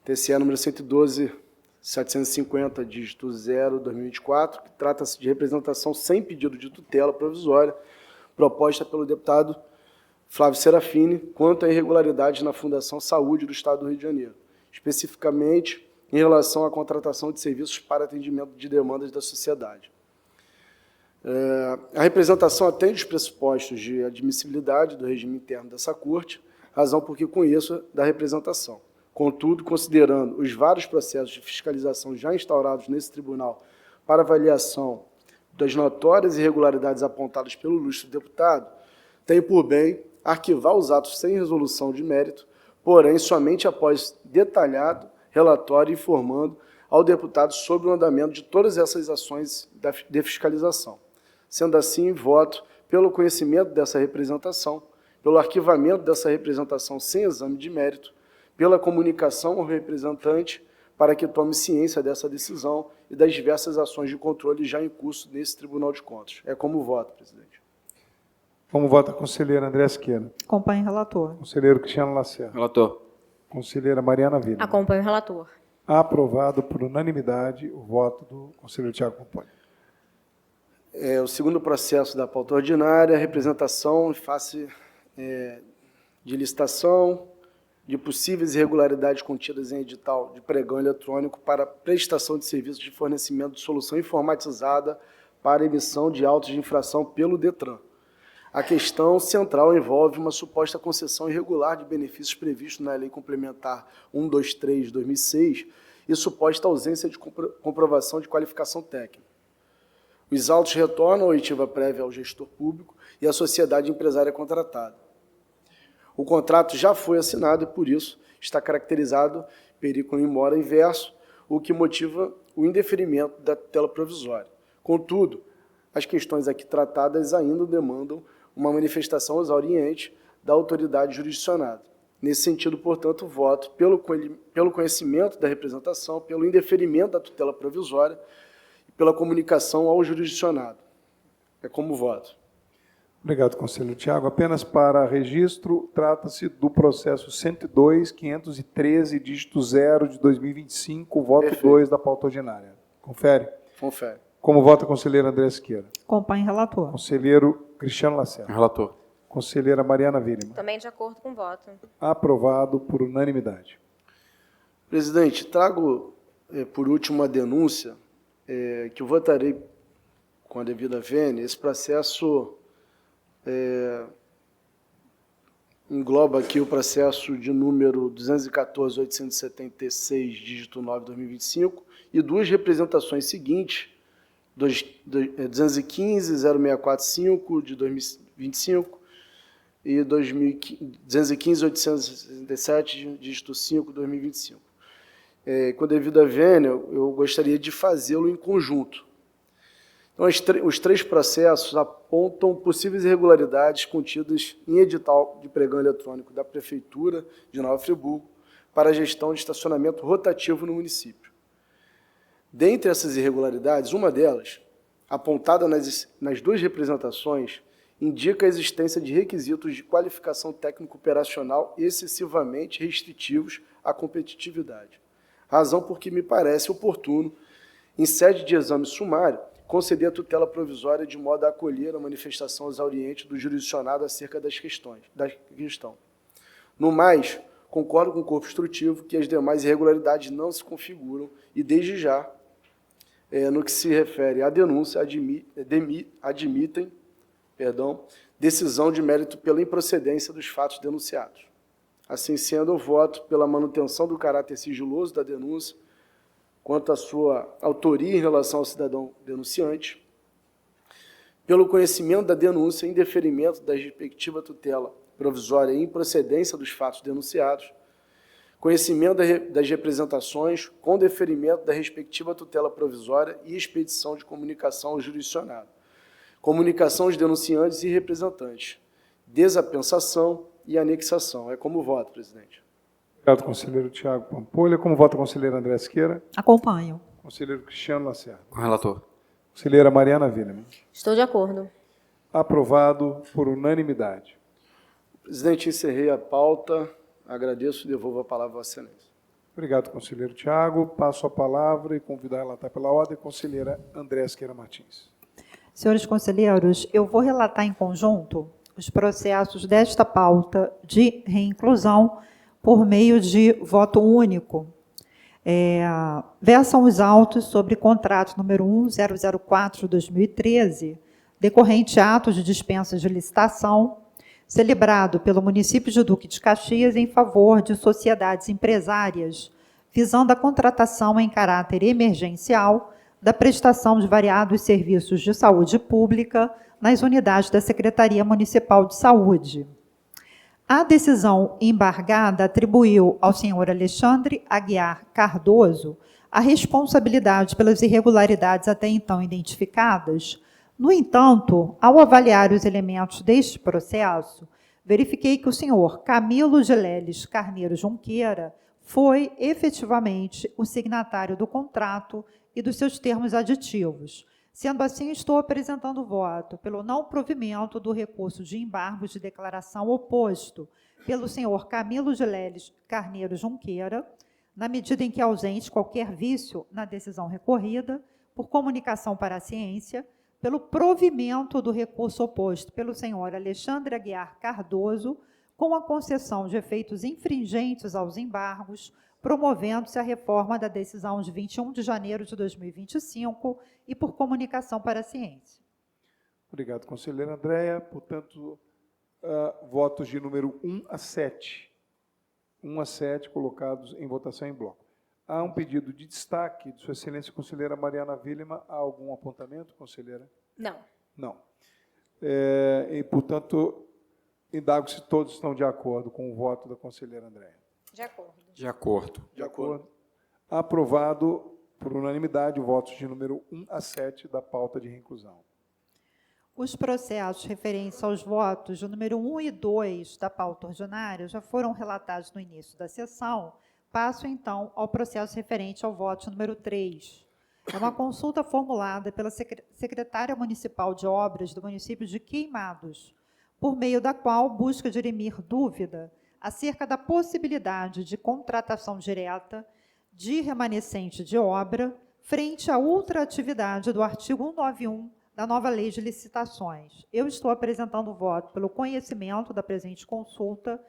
TCE número 112.750, dígito 0, 2024, que trata-se de representação sem pedido de tutela provisória, proposta pelo deputado Flávio Serafini, quanto a irregularidades na Fundação Saúde do Estado do Rio de Janeiro, especificamente em relação à contratação de serviços para atendimento de demandas da sociedade. A representação atende os pressupostos de admissibilidade do regime interno dessa Corte, razão por que conheço da representação. Contudo, considerando os vários processos de fiscalização já instaurados nesse tribunal para avaliação das notórias irregularidades apontadas pelo ilustre deputado, tenho por bem arquivar os atos sem resolução de mérito, porém, somente após detalhado relatório informando ao deputado sobre o andamento de todas essas ações de fiscalização. Sendo assim, voto pelo conhecimento dessa representação, pelo arquivamento dessa representação sem exame de mérito, pela comunicação ao representante para que tome ciência dessa decisão e das diversas ações de controle já em curso nesse Tribunal de Contas. É como voto, presidente. Como vota a conselheira Andréa Siqueira? Acompanho o relator. Conselheiro Cristiano Lacerda. Relator. Conselheira Mariana Villa. Acompanho o relator. Aprovado por unanimidade o voto do conselheiro Tiago Pampolha. O segundo processo da pauta ordinária, representação em face de licitação de possíveis irregularidades contidas em edital de pregão eletrônico para prestação de serviços de fornecimento de solução informatizada para emissão de autos de infração pelo DETRAN. A questão central envolve uma suposta concessão irregular de benefícios previstos na Lei Complementar 123 de 2006 e suposta ausência de comprovação de qualificação técnica. Os autos retornam a oitiva prévia ao gestor público e à sociedade empresária contratada. O contrato já foi assinado e, por isso, está caracterizado periculum in mora inverso, o que motiva o indeferimento da tutela provisória. Contudo, as questões aqui tratadas ainda demandam uma manifestação exauriente da autoridade jurisdicionada. Nesse sentido, portanto, voto pelo conhecimento da representação, pelo indeferimento da tutela provisória e pela comunicação ao jurisdicionado. É como voto. Obrigado, conselheiro Tiago. Apenas para registro, trata-se do processo 102.513, dígito 0, de 2025, voto Perfeito. 2 da pauta ordinária. Confere? Confere. Como vota a conselheira Andréa Siqueira? Acompanho o relator. Conselheiro Cristiano Lacerda. Relator. Conselheira Mariana Villa. Também de acordo com o voto. Aprovado por unanimidade. Presidente, trago, por último, uma denúncia que eu votarei com a devida vênia. Esse processo engloba aqui o processo de número 214.876, dígito 9, 2025, e duas representações seguintes, 215.0645, de 2025, e 215.867, dígito 5, 2025. Com a devida vênia, eu gostaria de fazê-lo em conjunto. Então, os três processos apontam possíveis irregularidades contidas em edital de pregão eletrônico da Prefeitura de Nova Friburgo para a gestão de estacionamento rotativo no município. Dentre essas irregularidades, uma delas, apontada nas duas representações, indica a existência de requisitos de qualificação técnico-operacional excessivamente restritivos à competitividade, razão por que me parece oportuno, em sede de exame sumário, conceder a tutela provisória de modo a acolher a manifestação exauriente do jurisdicionado acerca da questão. No mais, concordo com o corpo instrutivo que as demais irregularidades não se configuram e, desde já, no que se refere à denúncia, admitem decisão de mérito pela improcedência dos fatos denunciados. Assim sendo, eu voto pela manutenção do caráter sigiloso da denúncia quanto à sua autoria em relação ao cidadão denunciante, pelo conhecimento da denúncia em deferimento da respectiva tutela provisória e improcedência dos fatos denunciados, conhecimento das representações com deferimento da respectiva tutela provisória e expedição de comunicação ao jurisdicionado, comunicação aos denunciantes e representantes, desapensação e anexação. É como voto, presidente. Obrigado, conselheiro Tiago Pampolha. Como vota a conselheira André Siqueira? Acompanho. Conselheiro Cristiano Lacerda. Com o relator. Conselheira Mariana Willemann. Estou de acordo. Aprovado por unanimidade. Presidente, encerrei a pauta. Agradeço e devolvo a palavra a Vossa Excelência. Obrigado, conselheiro Tiago. Passo a palavra e convido a relatar pela ordem a conselheira André Siqueira Martins. Senhores conselheiros, eu vou relatar em conjunto os processos desta pauta de reinclusão por meio de voto único. Versam os autos sobre contrato número 1004/2013, decorrente ato de dispensa de licitação, celebrado pelo município de Duque de Caxias em favor de sociedades empresárias, visando a contratação em caráter emergencial da prestação de variados serviços de saúde pública nas unidades da Secretaria Municipal de Saúde. A decisão embargada atribuiu ao senhor Alexandre Aguiar Cardoso a responsabilidade pelas irregularidades até então identificadas. No entanto, ao avaliar os elementos deste processo, verifiquei que o senhor Camilo Gileles Carneiro Junqueira foi efetivamente o signatário do contrato e dos seus termos aditivos. Sendo assim, estou apresentando voto pelo não provimento do recurso de embargo de declaração oposto pelo senhor Camilo Gileles Carneiro Junqueira, na medida em que ausente qualquer vício na decisão recorrida, por comunicação para a ciência, pelo provimento do recurso oposto pelo senhor Alexandre Aguiar Cardoso, com a concessão de efeitos infringentes aos embargos, promovendo-se a reforma da decisão de 21 de janeiro de 2025 e por comunicação para a ciência. Obrigado, conselheira Andréia. Portanto, votos de número 1 a 7. 1 a 7 colocados em votação em bloco. Há um pedido de destaque de Sua Excelência, conselheira Mariana Willemann. Há algum apontamento, conselheira? Não. Não. E, portanto, indago se todos estão de acordo com o voto da conselheira Andréia. De acordo. De acordo. De acordo. Aprovado por unanimidade, votos de número 1 a 7 da pauta de reinclusão. Os processos referentes aos votos de número 1 e 2 da pauta ordinária já foram relatados no início da sessão. Passo, então, ao processo referente ao voto número 3. É uma consulta formulada pela secretária municipal de obras do município de Queimados, por meio da qual busca dirimir dúvida acerca da possibilidade de contratação direta de remanescente de obra frente à outra atividade do artigo 191 da nova Lei de Licitações. Eu estou apresentando o voto pelo conhecimento da presente consulta,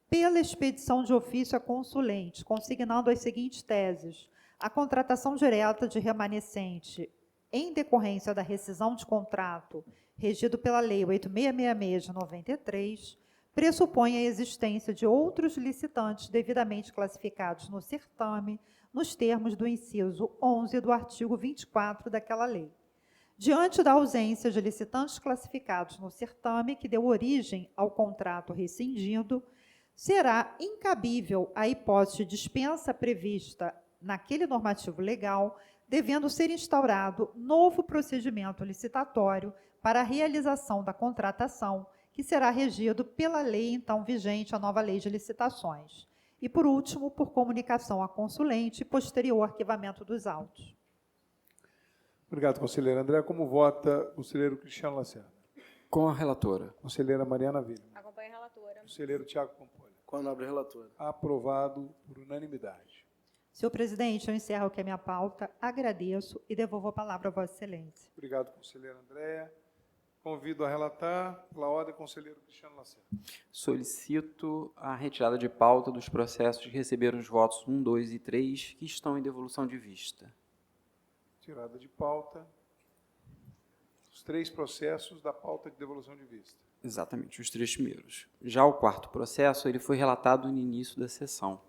pela expedição de ofício a consulente, consignando as seguintes teses: a contratação direta de remanescente em decorrência da rescisão de contrato regido pela Lei 8666 de 93, pressupõe a existência de outros licitantes devidamente classificados no certame, nos termos do inciso 11 do artigo 24 daquela lei. Diante da ausência de licitantes classificados no certame que deu origem ao contrato rescindido, será incabível a hipótese de dispensa prevista naquele normativo legal, devendo ser instaurado novo procedimento licitatório para a realização da contratação, que será regido pela lei então vigente, a nova Lei de Licitações. E, por último, por comunicação à consulente e posterior arquivamento dos autos. Obrigado, conselheira André. Como vota o conselheiro Cristiano Lacerda? Com a relatora. Conselheira Mariana Willemann. Acompanho a relatora. Conselheiro Tiago Pampolha. Com a nobre relatora. Aprovado por unanimidade. Senhor presidente, eu encerro aqui a minha pauta, agradeço e devolvo a palavra a Vossa Excelência. Obrigado, conselheira Andréa. Convido a relatar, pela ordem, conselheiro Cristiano Lacerda. Solicito a retirada de pauta dos processos que receberam os votos 1, 2 e 3, que estão em devolução de vista. Retirada de pauta. Os 3 processos da pauta de devolução de vista. Exatamente, os 3 primeiros. Já o 4º processo, ele foi relatado no início da sessão.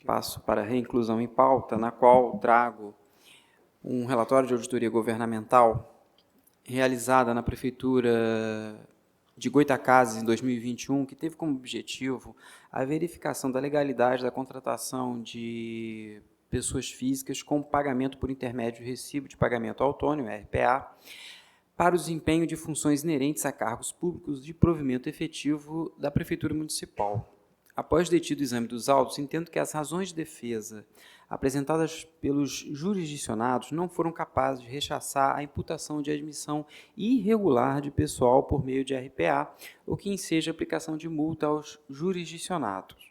Passo para a reinclusão em pauta, na qual trago um relatório de auditoria governamental realizada na Prefeitura de Goitacazes em 2021, que teve como objetivo a verificação da legalidade da contratação de pessoas físicas com pagamento por intermédio de recibo de pagamento autônomo, RPA, para o desempenho de funções inerentes a cargos públicos de provimento efetivo da Prefeitura Municipal. Após detido o exame dos autos, entendo que as razões de defesa apresentadas pelos jurisdicionados não foram capazes de rechaçar a imputação de admissão irregular de pessoal por meio de RPA, ou que enseja aplicação de multa aos jurisdicionados.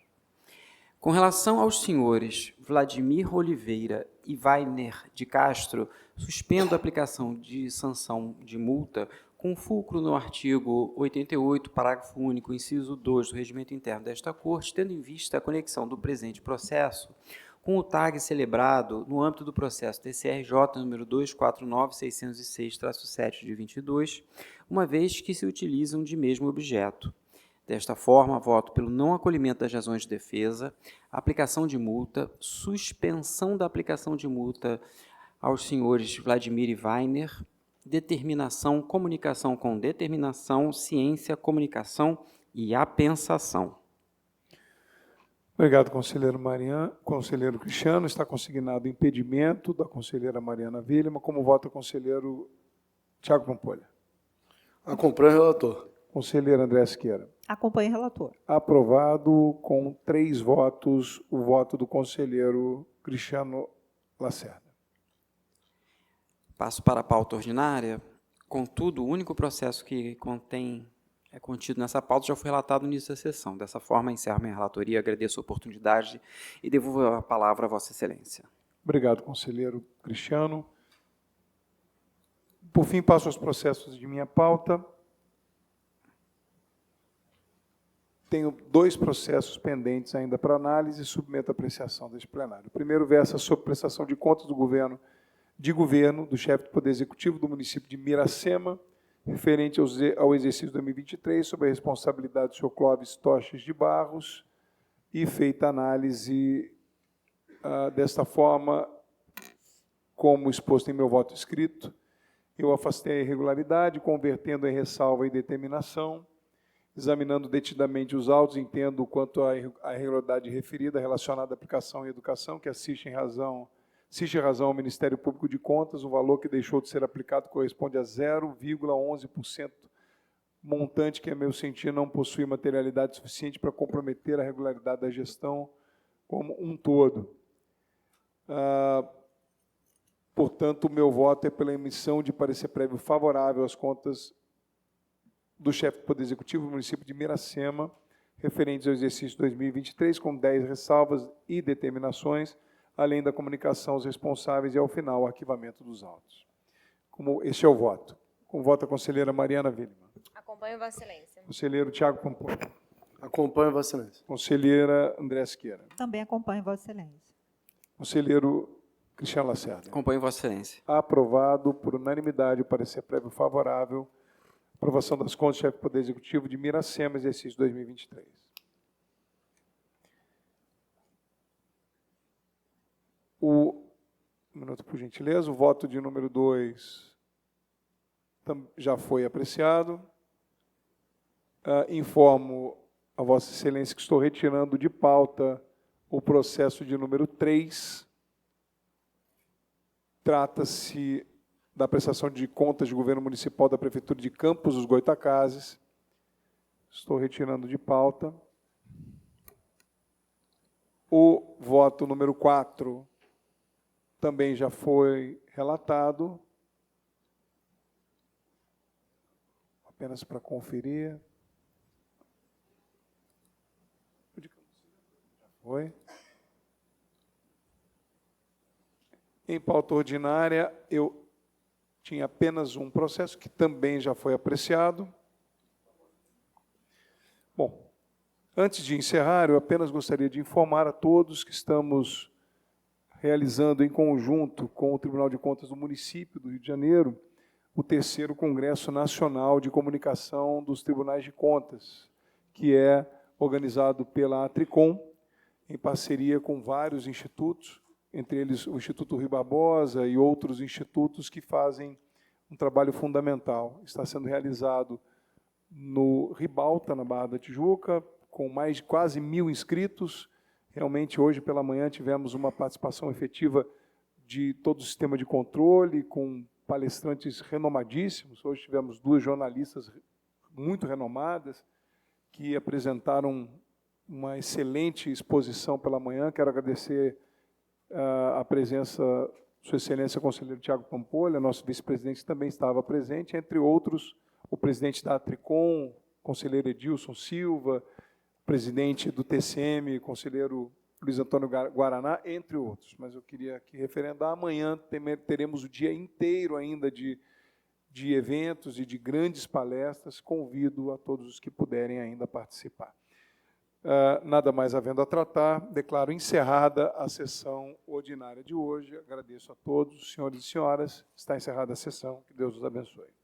Com relação aos senhores Vladimir Oliveira e Wagner de Castro, suspendo a aplicação de sanção de multa com fulcro no artigo 88, parágrafo único, inciso 2 do Regimento Interno desta Corte, tendo em vista a conexão do presente processo com o TAG celebrado no âmbito do processo TCRJ número 249606-7 de 22, uma vez que se utilizam de mesmo objeto. Desta forma, voto pelo não acolhimento das razões de defesa, aplicação de multa, suspensão da aplicação de multa aos senhores Vladimir e Wagner, determinação, comunicação com determinação, ciência, comunicação e apensação. Obrigado, conselheiro Cristiano. Está consignado o impedimento da conselheira Mariana Williman. Como vota o conselheiro Tiago Pampolha? Acompanho o relator. Conselheiro André Siqueira. Acompanhe o relator. Aprovado com 3 votos, o voto do conselheiro Cristiano Lacerda. Passo para a pauta ordinária. Contudo, o único processo que é contido nessa pauta já foi relatado no início da sessão. Dessa forma, encerro minha relatoria, agradeço a oportunidade e devolvo a palavra a Vossa Excelência. Obrigado, conselheiro Cristiano. Por fim, passo aos processos de minha pauta. Tenho 2 processos pendentes ainda para análise e submeto à apreciação deste plenário. O primeiro versa sobre prestação de contas do governo do chefe do Poder Executivo do município de Miracema, referente ao exercício 2023, sob a responsabilidade do senhor Clóvis Toches de Barros, e feita a análise desta forma, como exposto em meu voto escrito, eu afastei a irregularidade, convertendo em ressalva e determinação, examinando detidamente os autos, entendo quanto à irregularidade referida relacionada à aplicação e educação, que assiste em razão ao Ministério Público de Contas, o valor que deixou de ser aplicado corresponde a 0,11%, montante que, a meu sentir, não possui materialidade suficiente para comprometer a regularidade da gestão como um todo. Portanto, o meu voto é pela emissão de parecer prévio favorável às contas do chefe do Poder Executivo do município de Miracema, referentes ao exercício 2023, com 10 ressalvas e determinações, além da comunicação aos responsáveis e, ao final, o arquivamento dos autos. Este é o voto. Com voto a conselheira Mariana Williman. Acompanho Vossa Excelência. Conselheiro Tiago Pampolha. Acompanho Vossa Excelência. Conselheira André Siqueira. Também acompanho Vossa Excelência. Conselheiro Cristiano Lacerda. Acompanho Vossa Excelência. Aprovado por unanimidade o parecer prévio favorável. Aprovação das contas do chefe do Poder Executivo de Miracema, exercício 2023. Um minuto, por gentileza. O voto de número 2 já foi apreciado. Informo a Vossa Excelência que estou retirando de pauta o processo de número 3. Trata-se da prestação de contas de governo municipal da Prefeitura de Campos dos Goitacazes. Estou retirando de pauta. O voto número 4 também já foi relatado. Apenas para conferir. Já foi. Em pauta ordinária, eu tinha apenas um processo que também já foi apreciado. Bom, antes de encerrar, eu apenas gostaria de informar a todos que estamos realizando em conjunto com o Tribunal de Contas do município do Rio de Janeiro o 3º Congresso Nacional de Comunicação dos Tribunais de Contas, que é organizado pela Atricom, em parceria com vários institutos, entre eles o Instituto Rui Barbosa e outros institutos que fazem um trabalho fundamental. Está sendo realizado no Ribalta, na Barra da Tijuca, com mais de quase 1.000 inscritos. Realmente, hoje pela manhã, tivemos uma participação efetiva de todo o sistema de controle, com palestrantes renomadíssimos. Hoje tivemos 2 jornalistas muito renomadas, que apresentaram uma excelente exposição pela manhã. Quero agradecer a presença Sua Excelência, Conselheiro Tiago Pampolha, nosso vice-presidente, também estava presente, entre outros, o presidente da Atricom, conselheiro Edilson Silva, presidente do TCM, conselheiro Luiz Antônio Guaraná, entre outros. Mas eu queria aqui referendar, amanhã teremos o dia inteiro ainda de eventos e de grandes palestras. Convido a todos os que puderem ainda participar. Nada mais havendo a tratar, declaro encerrada a sessão ordinária de hoje. Agradeço a todos, senhores e senhoras. Está encerrada a sessão. Que Deus os abençoe.